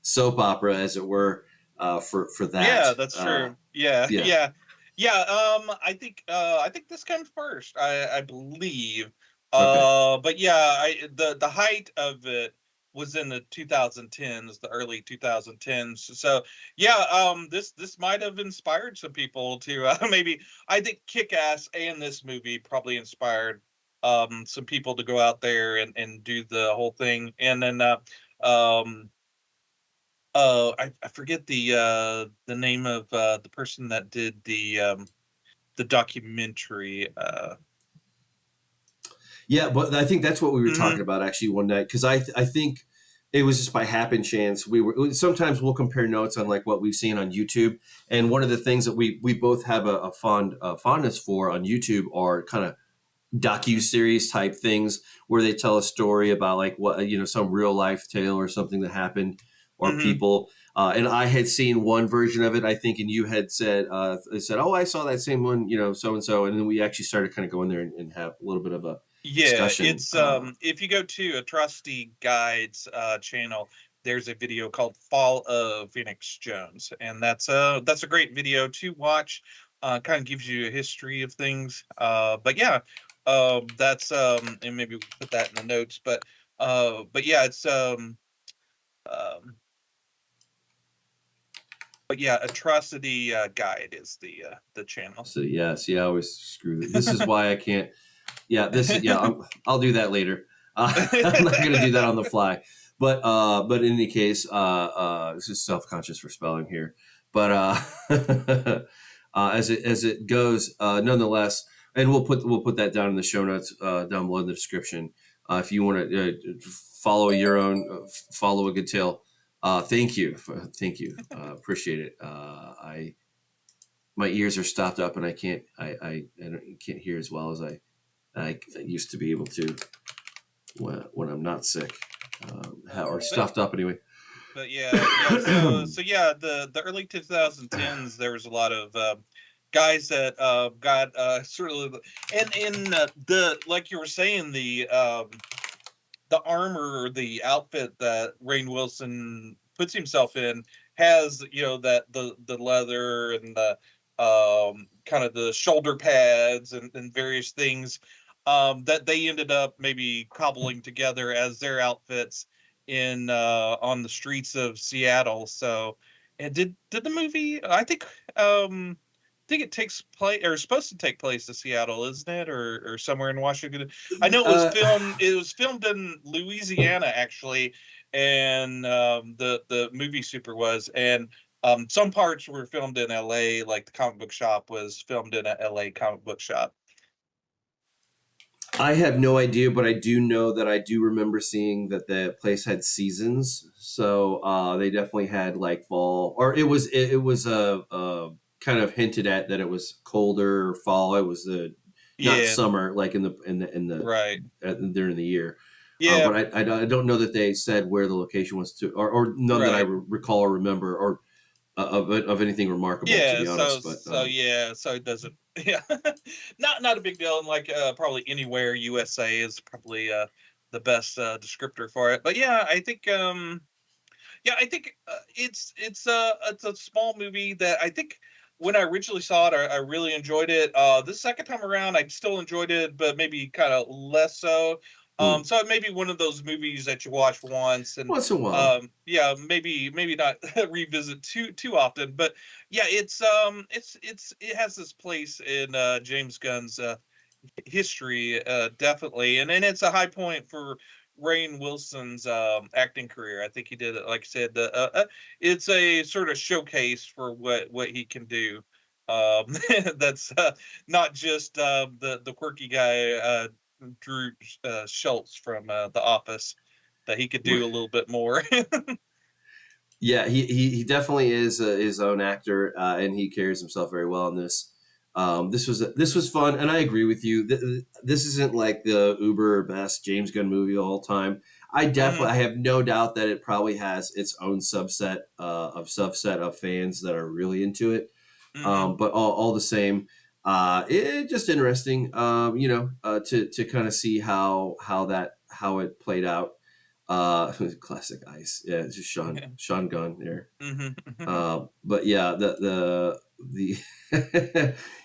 soap opera, as it were, for that. Yeah, that's true. Yeah. I think this came first. I believe. Okay. But yeah, the height of it was in the 2010s, the early 2010s. So yeah, this might have inspired some people to maybe. I think Kick-Ass and this movie probably inspired some people to go out there and do the whole thing. And then I forget the name of the person that did the documentary. Yeah, but I think that's what we were talking about actually one night, because I think it was just by happen chance. Sometimes we'll compare notes on like what we've seen on YouTube, and one of the things that we both have a fondness for on YouTube are kind of docu-series type things where they tell a story about like what some real life tale or something that happened or people. And I had seen one version of it, I think, and you had said, "Oh, I saw that same one, so and so," and then we actually started kind of going there and have a little bit of a discussion. It's if you go to Atrocity Guide's channel, there's a video called "Fall of Phoenix Jones," and that's a great video to watch. Kind of gives you a history of things. But yeah, that's and maybe we'll put that in the notes. But yeah, it's but yeah, Atrocity Guide is the channel. So yeah, see, I always screw this. This is why I can't. Yeah, I'll do that later. I'm not going to do that on the fly. But in any case, this is self-conscious for spelling here. But as it goes, nonetheless, and we'll put that down in the show notes down below in the description. If you want to follow your own, follow a good tale. Thank you. Appreciate it. My ears are stopped up, and I can't hear as well as I used to be able to when I'm not sick or stuffed up anyway. But so yeah, the early 2010s, there was a lot of guys that got sort of, and in the, like you were saying, the armor or the outfit that Rainn Wilson puts himself in has, that the leather and the kind of the shoulder pads and various things that they ended up maybe cobbling together as their outfits in on the streets of Seattle. So, and did the movie? I think it takes place, or is supposed to take place in Seattle, isn't it, or somewhere in Washington? I know it was Uh, filmed. It was filmed in Louisiana, actually, and the movie Super was, and some parts were filmed in L.A. Like the comic book shop was filmed in a L.A. comic book shop. I have no idea, but I do know that I do remember seeing that the place had seasons. So they definitely had like fall, or it was kind of hinted at that it was colder or fall. It was not Yeah, summer like in the right. during the year. Yeah, But I don't know that they said where the location was to, or none that I right. recall or remember, or of anything remarkable, to Yeah, be honest. But so it doesn't. Yeah, not a big deal. And like probably anywhere USA is probably the best descriptor for it. But I think it's a small movie that I think when I originally saw it, I really enjoyed it. The second time around, I still enjoyed it, but maybe kind of less so. hmm, So it may be one of those movies that you watch once and once in a while. maybe not revisit too often. But yeah, it has this place in James Gunn's history, definitely, and it's a high point for Rainn Wilson's acting career. I think he did it, like I said, it's a sort of showcase for what he can do. That's not just the quirky guy Drew Schultz from The Office, that he could do a little bit more. Yeah, he definitely is his own actor, and he carries himself very well in this. This was fun, and I agree with you. This isn't like the uber best James Gunn movie of all time. I Hmm. have no doubt that it probably has its own subset of fans that are really into it. Hmm. But all the same, it just interesting. To kind of see how it played out. Classic Ice. Yeah, it's just Sean Gunn there. Hmm. But yeah, the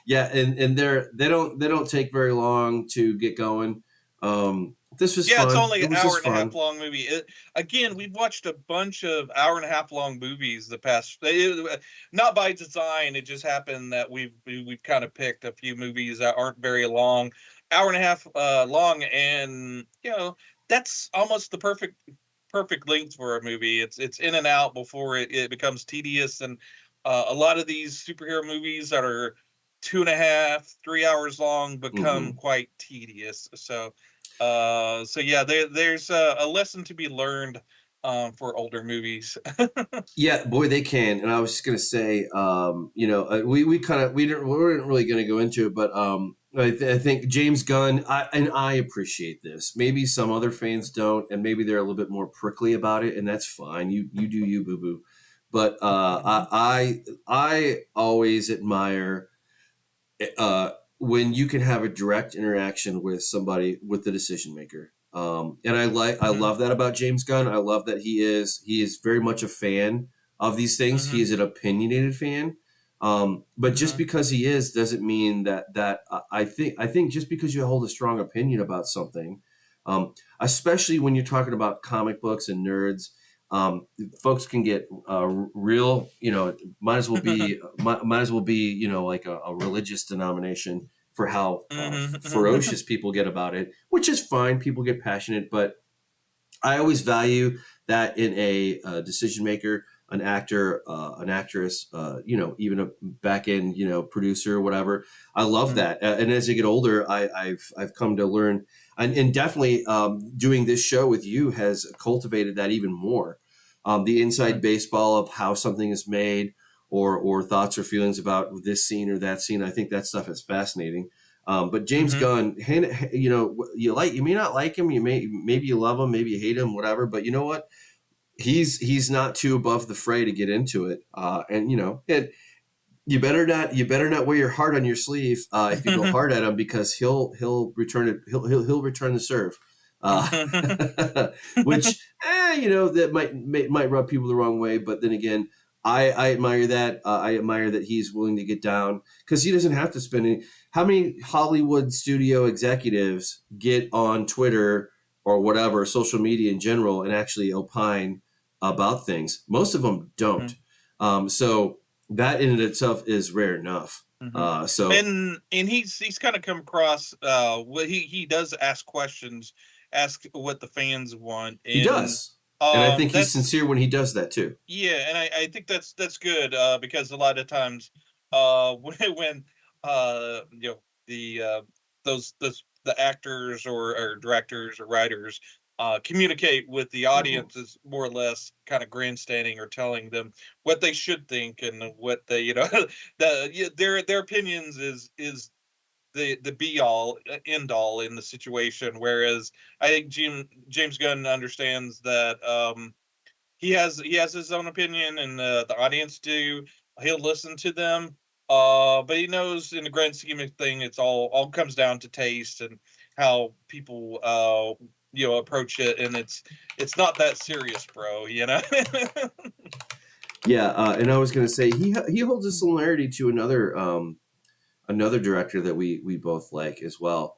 yeah, and they don't take very long to get going. This was Yeah, it's fun. only It an was hour just and a half fun. long movie. Again, we've watched a bunch of hour and a half long movies the past. Not by design. It just happened that we've kind of picked a few movies that aren't very long, hour and a half long, and that's almost the perfect length for a movie. It's in and out before it becomes tedious, and a lot of these superhero movies that are 2.5, 3 hours long become Hmm. quite tedious. So yeah, there's a lesson to be learned for older movies. Yeah, boy, they can. And I was just gonna say, we kind of we weren't really gonna go into it, but I think James Gunn, I appreciate this. Maybe some other fans don't, and maybe they're a little bit more prickly about it, and that's fine. You do you, boo boo. But I always admire when you can have a direct interaction with somebody, with the decision maker. And I Hmm. love that about James Gunn. I love that he is very much a fan of these things. He Hmm. is an opinionated fan. But just Hmm. because he is doesn't mean that I think just because you hold a strong opinion about something, especially when you're talking about comic books and nerds, folks can get real. Might as well be like a religious denomination for how Hmm. ferocious people get about it, which is fine. People get passionate, but I always value that in a decision maker, an actor, an actress, even a back end, producer, whatever. I love that. And as I get older, I've come to learn, and definitely doing this show with you has cultivated that even more. The inside baseball of how something is made, or thoughts or feelings about this scene or that scene. I think that stuff is fascinating. But James Hmm. Gunn, you may not like him, maybe you love him, maybe you hate him, whatever. But you know what? he's not too above the fray to get into it. And you better not wear your heart on your sleeve if you go hard at him, because he'll return it. He'll return the serve. Uh, which that might rub people the wrong way, but then again, I admire that. I admire that he's willing to get down, because he doesn't have to spend any. How many Hollywood studio executives get on Twitter or whatever, social media in general, and actually opine about things? Most of them don't. So that in itself is rare enough. So and he's kind of come across what he does ask questions, ask what the fans want, and he does, and I think he's that's sincere when he does that too. yeah, and I think that's good because a lot of times when the those the actors or directors or writers communicate with the audience is more or less kind of grandstanding or telling them what they should think and what they their opinions is the be all end all in the situation, whereas I think James Gunn understands that he has his own opinion, and the audience do. He'll listen to them, but he knows in the grand scheme of thing, it's all comes down to taste and how people approach it, and it's not that serious, bro. Yeah, and I was going to say he holds a similarity to another director that we both like as well.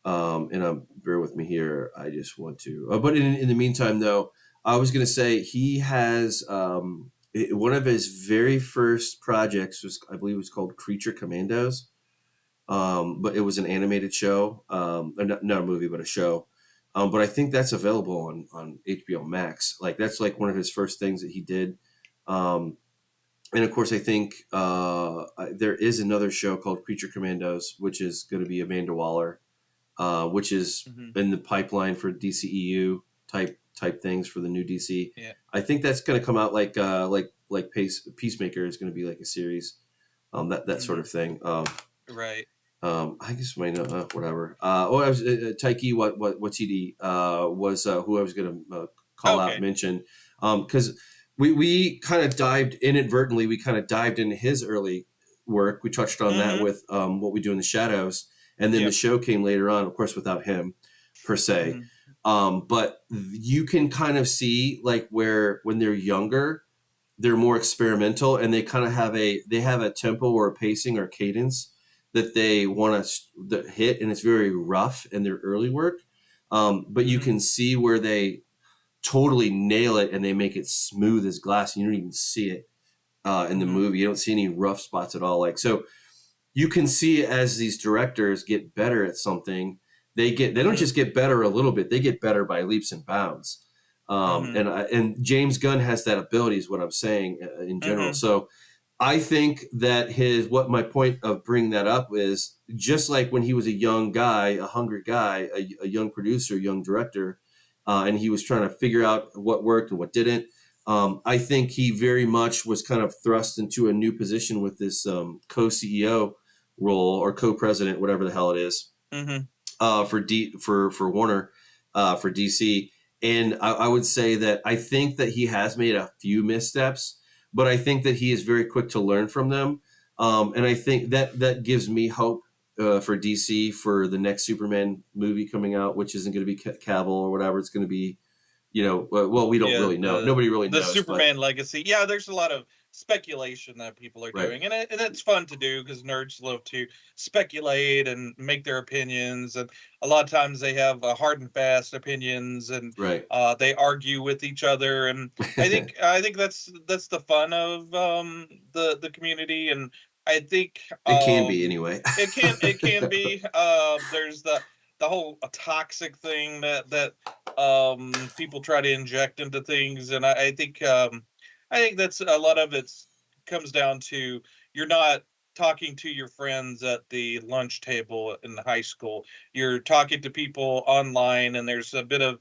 And bear with me here. I just want to. But in the meantime, though, I was going to say he has one of his very first projects was, I believe, it was called Creature Commandos. But it was an animated show, not a movie, but a show. But I think that's available on HBO Max. Like that's like one of his first things that he did. And of course, I think there is another show called Creature Commandos, which is going to be Amanda Waller, which is in the pipeline for DCEU type things for the new DC. Yeah. I think that's going to come out like Peacemaker is going to be like a series, that sort of thing. Right. I guess my whatever. I was Taiki Waititi was who I was going to call out, mention, because we kind of dived inadvertently. We kind of dived into his early work. We touched on that with What We Do in the Shadows, and then the show came later on, of course, without him per se. But you can kind of see like where when they're younger, they're more experimental, and they kind of have a tempo or a pacing or cadence that they want to hit, and it's very rough in their early work. But you can see where they totally nail it, and they make it smooth as glass, and you don't even see it in the movie. You don't see any rough spots at all. Like, so you can see as these directors get better at something, they don't just get better a little bit, they get better by leaps and bounds. And James Gunn has that ability, is what I'm saying in general. So I think that what my point of bringing that up is, just like when he was a young guy, a hungry guy, a young producer, young director, and he was trying to figure out what worked and what didn't. I think he very much was kind of thrust into a new position with this co-CEO role or co-president, whatever the hell it is, for Warner, for DC. And I would say that I think that he has made a few missteps, but I think that he is very quick to learn from them. And I think that gives me hope for DC for the next Superman movie coming out, which isn't going to be Cavill or whatever. It's going to be, well, we don't really know. Nobody really knows. The Superman legacy. Yeah, there's a lot of speculation that people are doing, and it's fun to do because nerds love to speculate and make their opinions, and a lot of times they have hard and fast opinions, and they argue with each other, and I think that's the fun of the community, and I think it can be anyway. it can be. There's the whole toxic thing that people try to inject into things, and I think that's a lot of it comes down to you're not talking to your friends at the lunch table in high school. You're talking to people online, and there's a bit of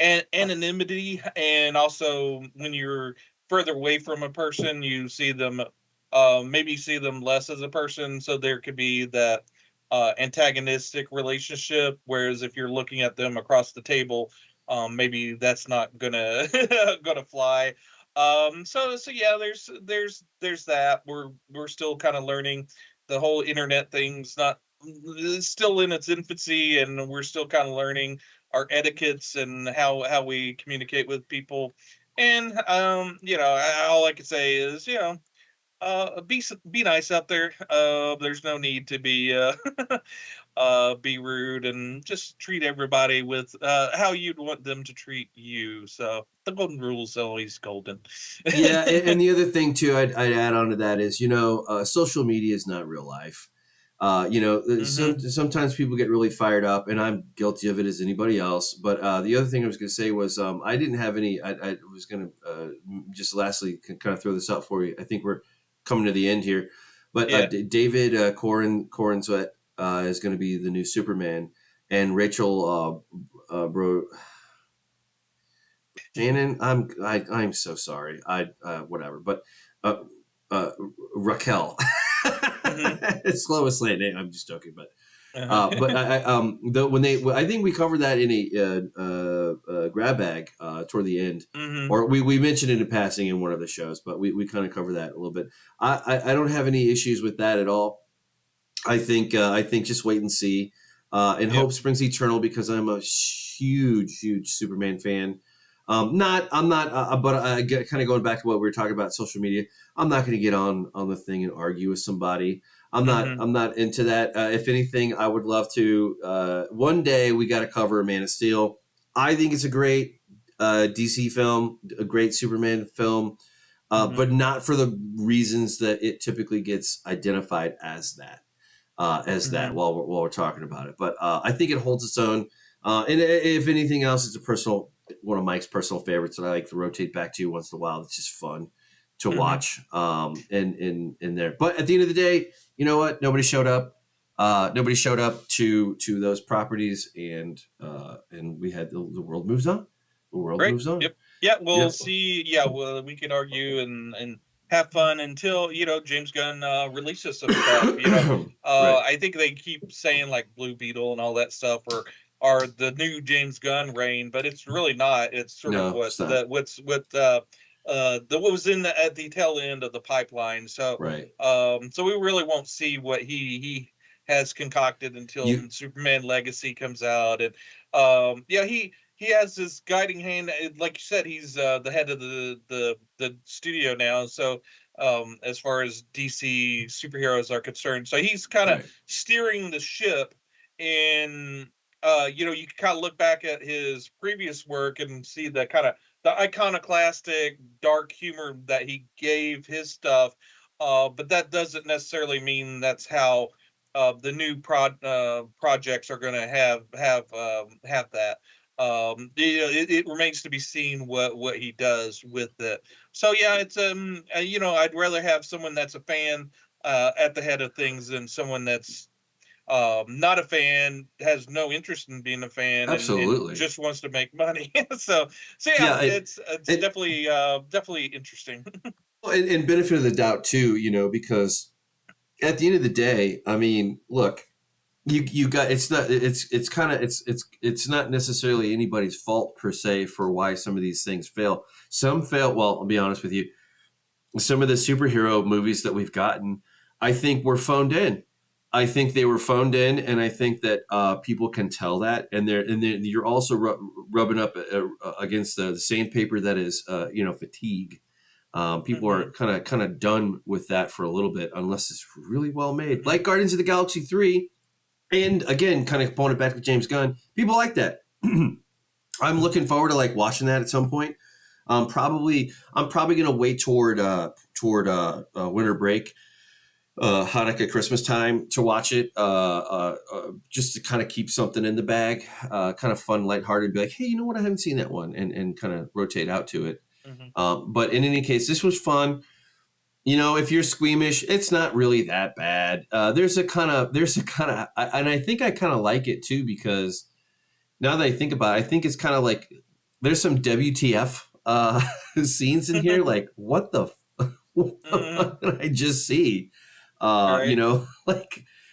anonymity, and also when you're further away from a person, you see them maybe see them less as a person, so there could be that antagonistic relationship, whereas if you're looking at them across the table, maybe that's not gonna gonna fly. So yeah, there's that. We're still kind of learning. The whole internet thing's not it's still in its infancy, and we're still kind of learning our etiquettes and how we communicate with people. And all I can say is, be nice out there. There's no need to be rude, and just treat everybody with how you'd want them to treat you. So the golden rule's always golden. Yeah, and the other thing too, I'd add on to that is, social media is not real life. Sometimes people get really fired up, and I'm guilty of it as anybody else. But the other thing I was going to say was I didn't have any. I was going to just lastly kind of throw this out for you. I think we're coming to the end here, but Yeah. David Corenswet is going to be the new Superman, and Rachel Shannon. I'm so sorry. Whatever, but Raquel. It's slowest late name. I'm just joking, but but I think we covered that in a grab bag toward the end, or we mentioned it in passing in one of the shows, but we kind of cover that a little bit. I don't have any issues with that at all. I think just wait and see. And hope springs eternal, because I'm a huge Superman fan. But kind of going back to what we were talking about, social media. I'm not going to get on the thing and argue with somebody. I'm not into that. If anything, I would love to. One day we got to cover Man of Steel. I think it's a great DC film, a great Superman film, but not for the reasons that it typically gets identified as that. While we're talking about it, but I think it holds its own. And if anything else, it's one of Mike's personal favorites that I like to rotate back to once in a while. It's just fun to watch. In there, but at the end of the day, you know what? Nobody showed up. Nobody showed up to those properties, and we had the world moves on. The world moves on. Yep. Yeah, we'll see. Yeah, well, we can argue and have fun until James Gunn releases some stuff. Right. I think they keep saying like Blue Beetle and all that stuff are the new James Gunn Rainn, but it's really not. It's sort of what was at the tail end of the pipeline. So right. So we really won't see what he has concocted until Superman Legacy comes out, and he has this guiding hand. Like you said, he's the head of the studio now. So as far as DC superheroes are concerned, so he's kind of steering the ship. And you can kind of look back at his previous work and see the kind of the iconoclastic dark humor that he gave his stuff. But that doesn't necessarily mean that's how the new projects are going to have that. It remains to be seen what he does with it. So yeah, it's I'd rather have someone that's a fan at the head of things than someone that's not a fan, has no interest in being a fan, and just wants to make money. so yeah, it's definitely interesting. And benefit of the doubt too, because at the end of the day, I mean, look, you got it's not necessarily anybody's fault per se for why some of these things fail. Some fail. Well, I'll be honest with you. Some of the superhero movies that we've gotten, I think, were phoned in. I think they were phoned in, and I think that people can tell that, and you're also rubbing up against the sandpaper that is fatigue. People are kind of done with that for a little bit, unless it's really well made, like Guardians of the Galaxy 3. And again, kind of pulling it back to James Gunn, people like that. I'm looking forward to watching that at some point. I'm probably going to wait toward winter break, Hanukkah, Christmas time to watch it, just to kind of keep something in the bag, kind of fun, lighthearted, be like, hey, you know what? I haven't seen that one, and kind of rotate out to it. But in any case, this was fun. If you're squeamish, it's not really that bad. There's a kind of, and I think I kind of like it too, because now that I think about it, I think it's kind of like there's some WTF scenes in here. Like, what the fuck did I just see?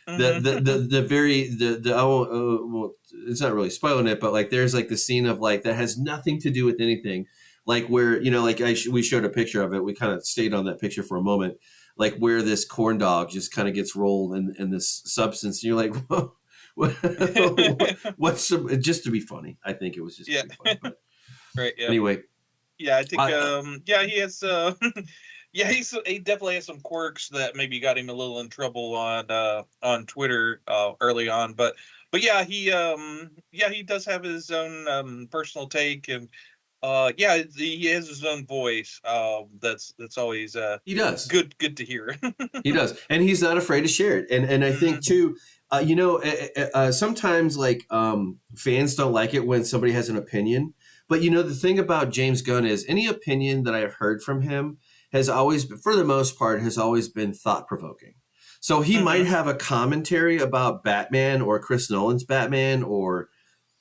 I won't, well, it's not really spoiling it, but like there's like the scene of like that has nothing to do with anything, like where like we showed a picture of it. We kind of stayed on that picture for a moment, like where this corn dog just kind of gets rolled in this substance, and you're like, whoa, what's just to be funny. I think it was just Yeah. to be funny, but Right. Yeah. anyway, Yeah. I think. I, Yeah. He has. Yeah. He definitely has some quirks that maybe got him a little in trouble on Twitter early on, but yeah, he does have his own personal take, and yeah, he has his own voice. That's always he does. good to hear. He does, and he's not afraid to share it. And I think too, sometimes like fans don't like it when somebody has an opinion. But the thing about James Gunn is any opinion that I've heard from him has always, for the most part, has always been thought provoking. So he might have a commentary about Batman or Chris Nolan's Batman or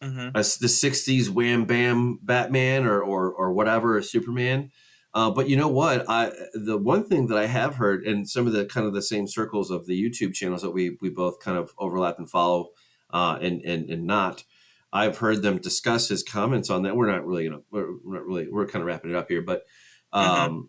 the '60s Wham Bam Batman or whatever, or Superman. But you know what? The one thing that I have heard in some of the kind of the same circles of the YouTube channels that we both kind of overlap and follow, and not, I've heard them discuss his comments on that. We're not really, we're kind of wrapping it up here, but and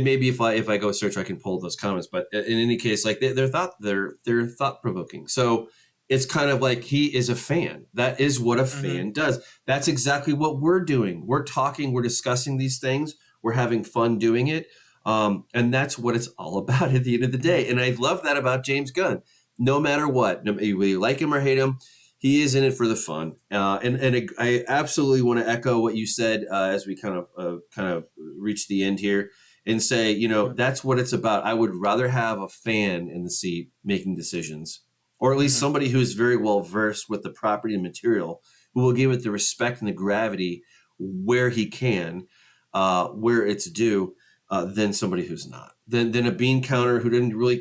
maybe if I go search, I can pull those comments. But in any case, like they're thought provoking. So it's kind of like he is a fan. That is what a fan does. That's exactly what we're doing. We're talking, we're discussing these things. We're having fun doing it. And that's what it's all about at the end of the day. And I love that about James Gunn. No matter what, whether you like him or hate him, he is in it for the fun. I absolutely want to echo what you said as we kind of reach the end here and say, that's what it's about. I would rather have a fan in the seat making decisions, or at least somebody who's very well versed with the property and material, who will give it the respect and the gravity where he can, where it's due, than somebody who's not. Than a bean counter who didn't really.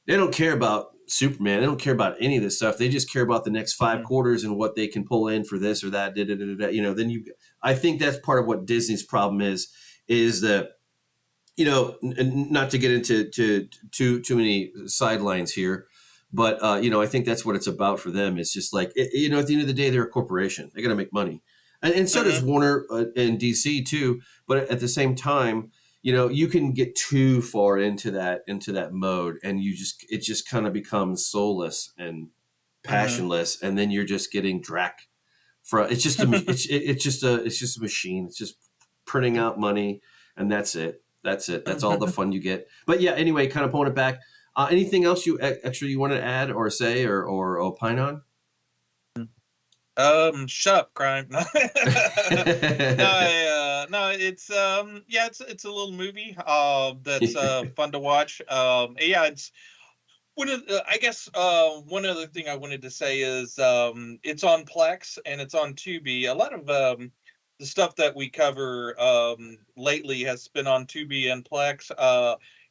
They don't care about Superman. They don't care about any of this stuff. They just care about the next 5 quarters and what they can pull in for this or that. Then I think that's part of what Disney's problem is that, not to get into too many sidelines here, but I think that's what it's about for them. It's just like, at the end of the day, they're a corporation. They got to make money, and so does Warner and DC too. But at the same time, you can get too far into that mode, and it just kind of becomes soulless and passionless, and then you're just getting drac. It's just a machine. It's just printing out money, and that's it. That's all the fun you get. But yeah, anyway, kind of pulling it back. Anything else you want to add or say or opine on? Shut up, crime. No, it's it's a little movie that's fun to watch. Yeah, it's I guess one other thing I wanted to say is it's on Plex and it's on Tubi. A lot of the stuff that we cover lately has been on Tubi and Plex.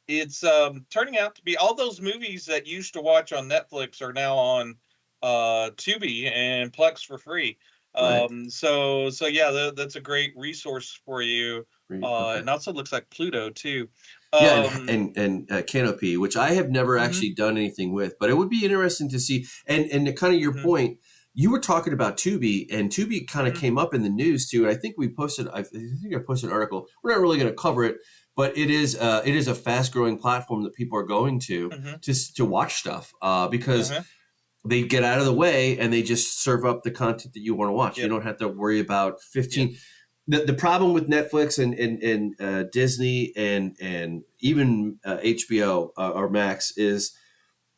It's turning out to be all those movies that you used to watch on Netflix are now on Tubi and Plex for free. Right. So yeah, that's a great resource for you. Okay. And also looks like Pluto too. And Canopy, which I have never actually done anything with, but it would be interesting to see. And to kind of your point, you were talking about Tubi, and Tubi kind of came up in the news too. And I think I posted an article. We're not really going to cover it, but it is a fast growing platform that people are going to watch stuff because they get out of the way and they just serve up the content that you want to watch. You don't have to worry about 15. The problem with Netflix and Disney and even HBO or Max is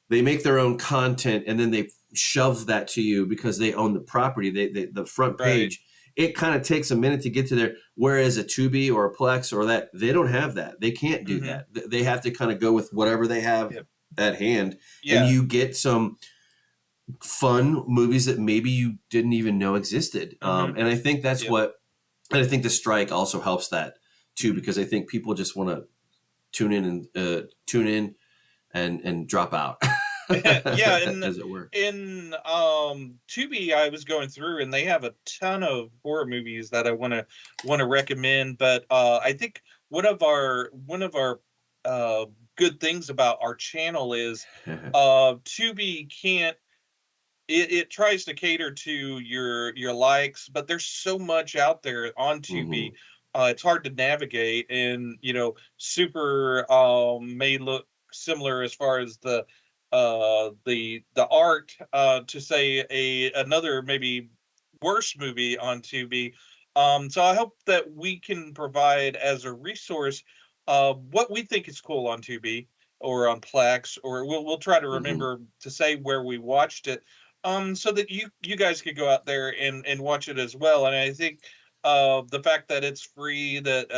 they make their own content and then they shove that to you because they own the property. The front page, it kind of takes a minute to get to there. Whereas a Tubi or a Plex or that, they don't have that. They can't do that. They have to kind of go with whatever they have at hand. And you get some fun movies that maybe you didn't even know existed. And I think that's what. And I think the strike also helps that too, because I think people just want to tune in and drop out. As it were. In Tubi, I was going through, and they have a ton of horror movies that I want to recommend. But I think one of our good things about our channel is Tubi can't. It tries to cater to your likes, but there's so much out there on Tubi. It's hard to navigate, and Super may look similar as far as the art to say another maybe worse movie on Tubi. So I hope that we can provide as a resource what we think is cool on Tubi or on Plex, or we'll try to remember to say where we watched it, so that you guys could go out there and watch it as well. And I think the fact that it's free, that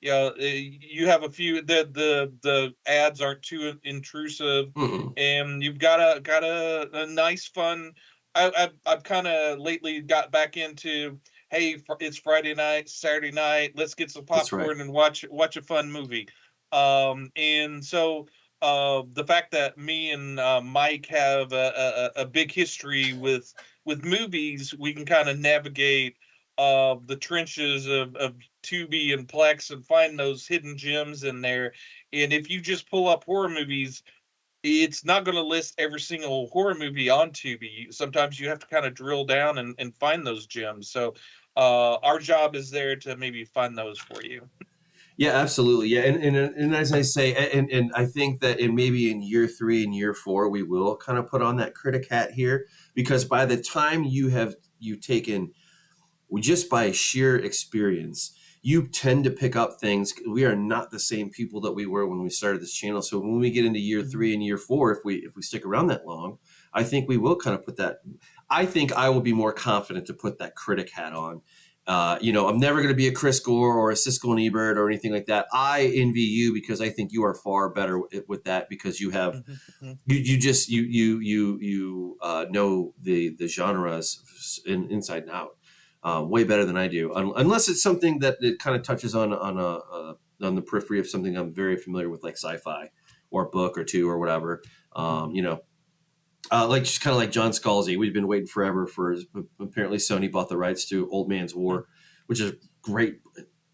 you have a few, the ads aren't too intrusive, and you've got a nice fun. I've kind of lately got back into, hey, it's Friday night, Saturday night, let's get some popcorn and watch a fun movie. And so the fact that me and Mike have a big history with movies, we can kind of navigate the trenches of Tubi and Plex and find those hidden gems in there. And if you just pull up horror movies, it's not going to list every single horror movie on Tubi. Sometimes you have to kind of drill down and find those gems. So our job is there to maybe find those for you. Yeah, absolutely. Yeah, and as I say, and I think that maybe in year 3 and year 4, we will kind of put on that critic hat here, because by the time you've taken, just by sheer experience, you tend to pick up things. We are not the same people that we were when we started this channel. So when we get into year 3 and year 4, if we stick around that long, I think we will kind of put that. I think I will be more confident to put that critic hat on. I'm never going to be a Chris Gore or a Siskel and Ebert or anything like that. I envy you because I think you are far better with that, because you have you know the genres inside and out way better than I do. Unless it's something that it kind of touches on the periphery of something I'm very familiar with, like sci-fi or a book or two or whatever. Like just kind of like John Scalzi. We've been waiting forever for. Apparently, Sony bought the rights to Old Man's War, which is great,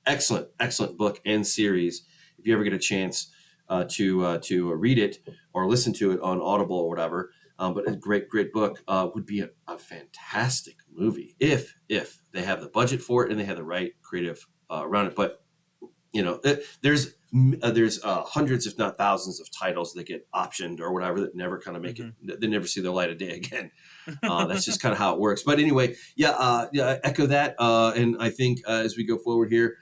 excellent book and series. If you ever get a chance to read it or listen to it on Audible or whatever, but a great book, would be a fantastic movie if they have the budget for it and they have the right creative around it. But there's hundreds, if not thousands, of titles that get optioned or whatever that never kind of make it. They never see the light of day again. That's just kind of how it works. But anyway, I echo that. And I think as we go forward here,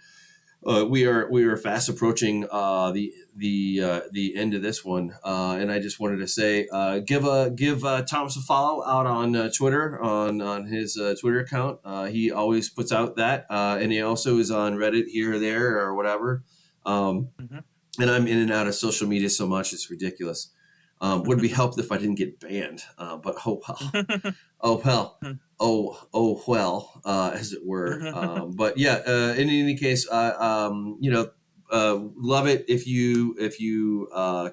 we are fast approaching the end of this one. And I just wanted to say, give Thomas a follow out on Twitter, on his Twitter account. He always puts out that, and he also is on Reddit here or there or whatever. And I'm in and out of social media so much, it's ridiculous. Would be helped if I didn't get banned, but oh well, as it were. But yeah, in any case, love it if you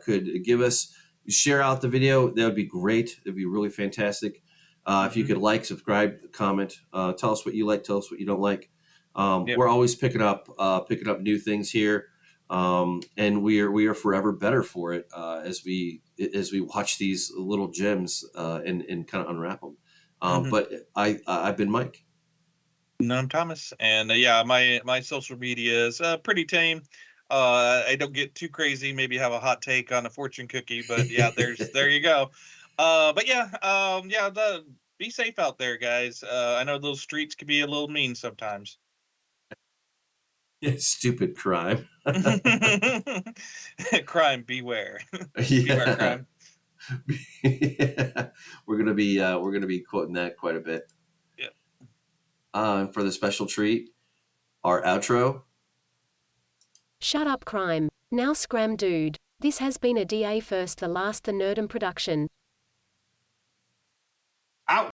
could give us, share out the video. That would be great. It'd be really fantastic. If you could like, subscribe, comment, tell us what you like, tell us what you don't like. We're always picking up new things here. And we are forever better for it as we watch these little gems and kind of unwrap them. But I've been Mike. No, I'm Thomas, and my social media is pretty tame. I don't get too crazy. Maybe have a hot take on a fortune cookie, but yeah, there you go. But be safe out there, guys. I know those streets can be a little mean sometimes. Stupid crime. Crime, beware. Yeah. Beware crime. Yeah. We're gonna be quoting that quite a bit. Yeah. And for the special treat, our outro. Shut up, crime. Now scram, dude. This has been a The1st-TheLast-TheNerdom production. Out.